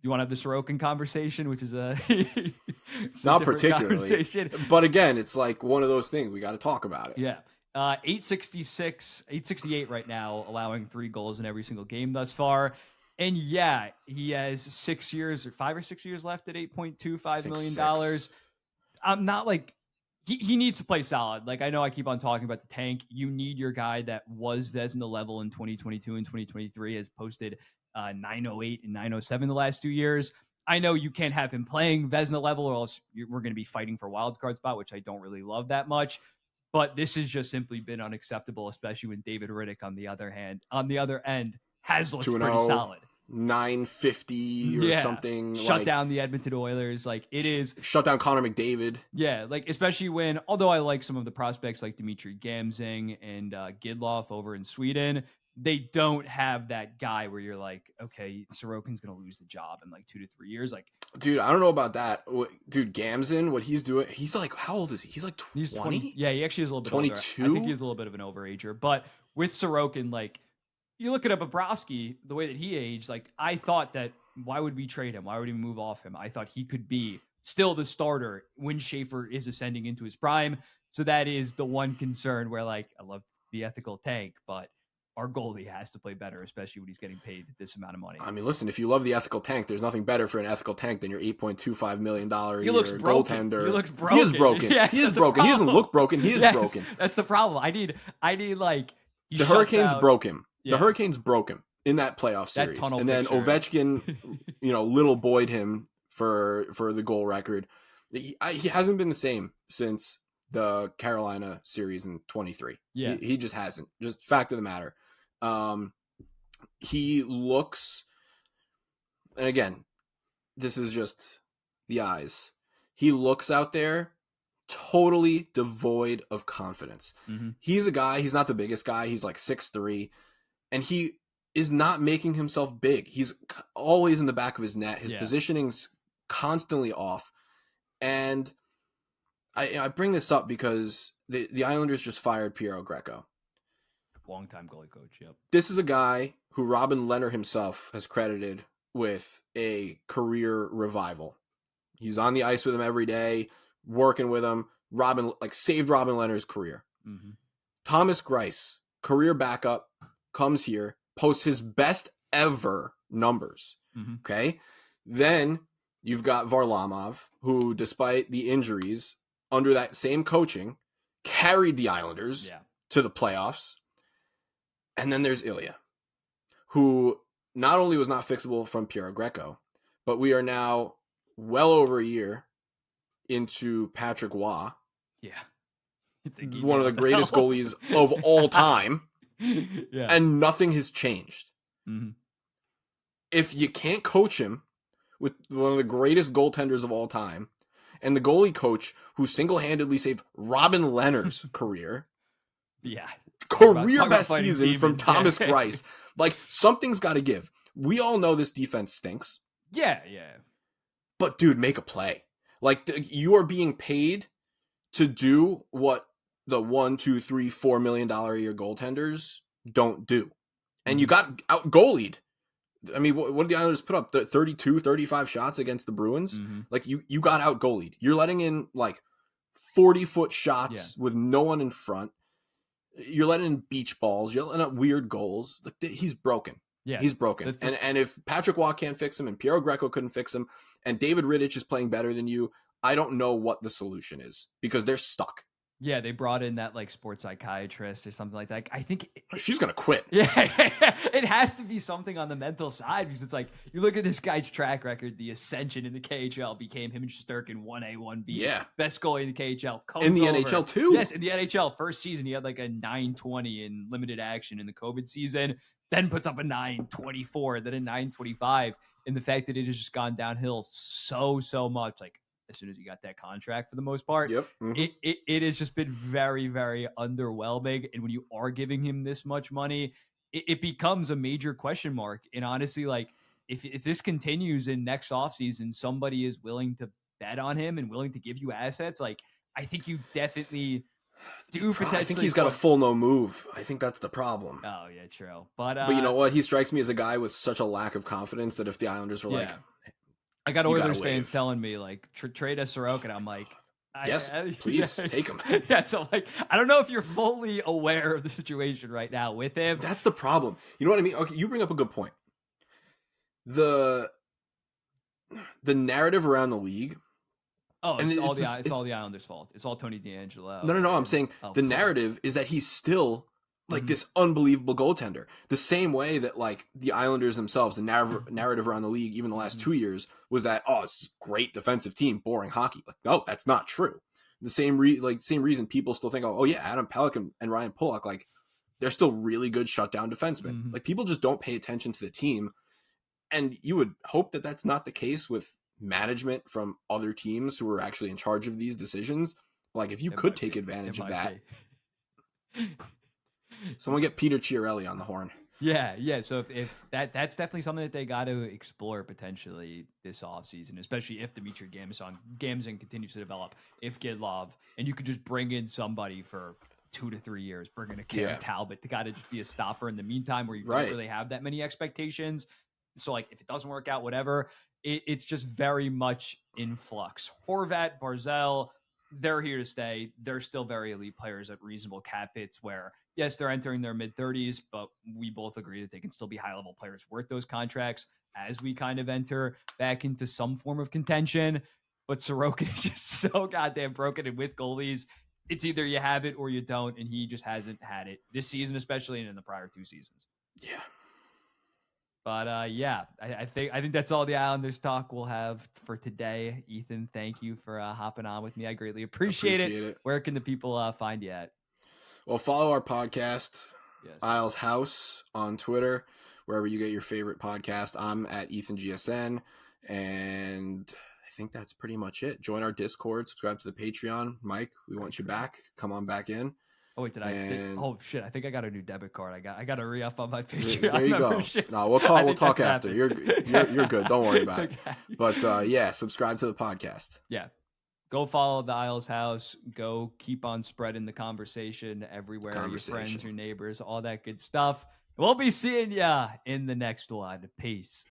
You want to have the Sorokin conversation, which is not particularly, but again, it's like one of those things we got to talk about it. Yeah. 866, 868 right now, allowing 3 goals in every single game thus far. And yeah, he has 6 years or 5 or 6 years left at $8.25 million. 6. I'm not like he needs to play solid. Like, I know I keep on talking about the tank. You need your guy that was Vezina level in 2022 and 2023 has posted 908 and 907 the last 2 years. I know you can't have him playing Vezina level or else we're going to be fighting for wild card spot, which I don't really love that much. But this has just simply been unacceptable, especially when David Riddick on the other end has looked pretty solid. 950 or something. Shut down the Edmonton Oilers. Like, it is. Shut down Connor McDavid. Yeah, like, especially when, although I like some of the prospects like Dimitri Gamzing and Gidloff over in Sweden, they don't have that guy where you're like, okay, Sorokin's going to lose the job in like 2 to 3 years. Like, dude, I don't know about that. Dude, Gamzin, what he's doing, he's like, how old is he? He's like 20? He's 20. Yeah, he actually is a little bit 22? older. I think he's a little bit of an overager. But with Sorokin, like, you look at Bobrovsky, the way that he aged, like, I thought that why would we trade him? Why would we move off him? I thought he could be still the starter when Schaefer is ascending into his prime. So that is the one concern where, like, I love the ethical tank, but our goalie has to play better, especially when he's getting paid this amount of money. I mean, listen, if you love the ethical tank, there's nothing better for an ethical tank than your $8.25 million a year goaltender. He looks broken. He is broken. Yes, he is broken. He doesn't look broken. He is broken. That's the problem. I need like, the Hurricanes broke him. Yeah. The Hurricanes broke him in that playoff series. That and then picture. Ovechkin, little boyed him for the goal record. He hasn't been the same since the Carolina series in 23. Yeah. He just hasn't. Just fact of the matter. He looks, and again, this is just the eyes. He looks out there totally devoid of confidence. Mm-hmm. He's a guy, he's not the biggest guy. He's like 6'3", and he is not making himself big. He's always in the back of his net. His positioning's constantly off. And I bring this up because the Islanders just fired Piero Greco. Longtime goalie coach, yep. This is a guy who Robin Lehner himself has credited with a career revival. He's on the ice with him every day, working with him. Saved Robin Lehner's career. Mm-hmm. Thomas Greiss, career backup, comes here, posts his best ever numbers. Mm-hmm. Okay. Then you've got Varlamov, who, despite the injuries, under that same coaching, carried the Islanders to the playoffs. And then there's Ilya, who not only was not fixable from Piero Greco, but we are now well over a year into Patrick Waugh. Yeah. One of the greatest goalies of all time. Yeah. And nothing has changed. Mm-hmm. If you can't coach him with one of the greatest goaltenders of all time, and the goalie coach who single-handedly saved Robin Lehner's career, career best season from Thomas Greiss, like, something's got to give. We all know this defense stinks. Yeah. But dude, make a play. Like, you are being paid to do what the $1, $2, $3, $4 million a year goaltenders don't do. And you got out goalied. I mean, what did the Islanders put up? 32, 35 shots against the Bruins? Mm-hmm. Like, you got out goalied. You're letting in like 40-foot shots with no one in front. You're letting in beach balls. You're letting up weird goals. Like, he's broken. Yeah. He's broken. And if Patrick Waugh can't fix him and Piero Greco couldn't fix him and David Rittich is playing better than you, I don't know what the solution is because they're stuck. Yeah, they brought in that like sports psychiatrist or something like that. I think she's gonna quit. Yeah, it has to be something on the mental side because it's like you look at this guy's track record. The ascension in the KHL became him and Shesterkin 1A, 1B. Yeah, best goalie in the KHL. In the NHL too. Yes, in the NHL. First season he had like a 920 in limited action in the COVID season. Then puts up a 924, then a 925. And the fact that it has just gone downhill so much, like as soon as he got that contract for the most part, it has just been very, very underwhelming. And when you are giving him this much money, it becomes a major question mark. And honestly, like if this continues in next offseason, somebody is willing to bet on him and willing to give you assets, like I think you definitely do potentially. I think he's got a full no move. I think that's the problem. Oh yeah, true. But you know what? He strikes me as a guy with such a lack of confidence that if the Islanders were like, I got Oilers fans telling me like trade us Sorokin. I'm like, Yes, please take him. Yeah, so like, I don't know if you're fully aware of the situation right now with him. That's the problem. You know what I mean? Okay, you bring up a good point. The narrative around the league. Oh, it's all the Islanders' fault. It's all Tony DeAngelo. No. I'm saying the narrative is that he's still like this unbelievable goaltender. The same way that like the Islanders themselves, the narrative around the league, even the last 2 years, was that it's a great defensive team, boring hockey. Like, no, that's not true. The same reason people still think, oh yeah, Adam Pelech and Ryan Pulock, like they're still really good shutdown defensemen. Like people just don't pay attention to the team, and you would hope that that's not the case with management from other teams who are actually in charge of these decisions. Like if you could take advantage of that, someone get Peter Chiarelli on the horn. Yeah. So if that's definitely something that they got to explore potentially this offseason, especially if Dmitry Gamzin continues to develop, if Gidlov, and you could just bring in somebody for 2 to 3 years, bring in a Karen Talbot to kind of just be a stopper in the meantime, where you don't really have that many expectations. So like if it doesn't work out, whatever, it's just very much in flux. Horvat, Barzal, they're here to stay. They're still very elite players at reasonable cap hits where, yes, they're entering their mid-30s, but we both agree that they can still be high-level players worth those contracts as we kind of enter back into some form of contention. But Sorokin is just so goddamn broken, and with goalies, it's either you have it or you don't, and he just hasn't had it this season, especially, and in the prior 2 seasons. Yeah. But I think that's all the Islanders talk we'll have for today. Ethan, thank you for hopping on with me. I greatly appreciate it. Where can the people find you at? Well, follow our podcast, Isles House, on Twitter, wherever you get your favorite podcast. I'm at EthanGSN, and I think that's pretty much it. Join our Discord, subscribe to the Patreon. Mike, we want you back. Come on back in. Oh wait, shit! I think I got a new debit card. I got to re-up on my Patreon. There you go. No, we'll talk. We'll talk after. You're good. Don't worry about it. But subscribe to the podcast. Yeah, go follow the Isles House. Go keep on spreading the conversation everywhere. Your friends, your neighbors, all that good stuff. We'll be seeing ya in the next one. Peace.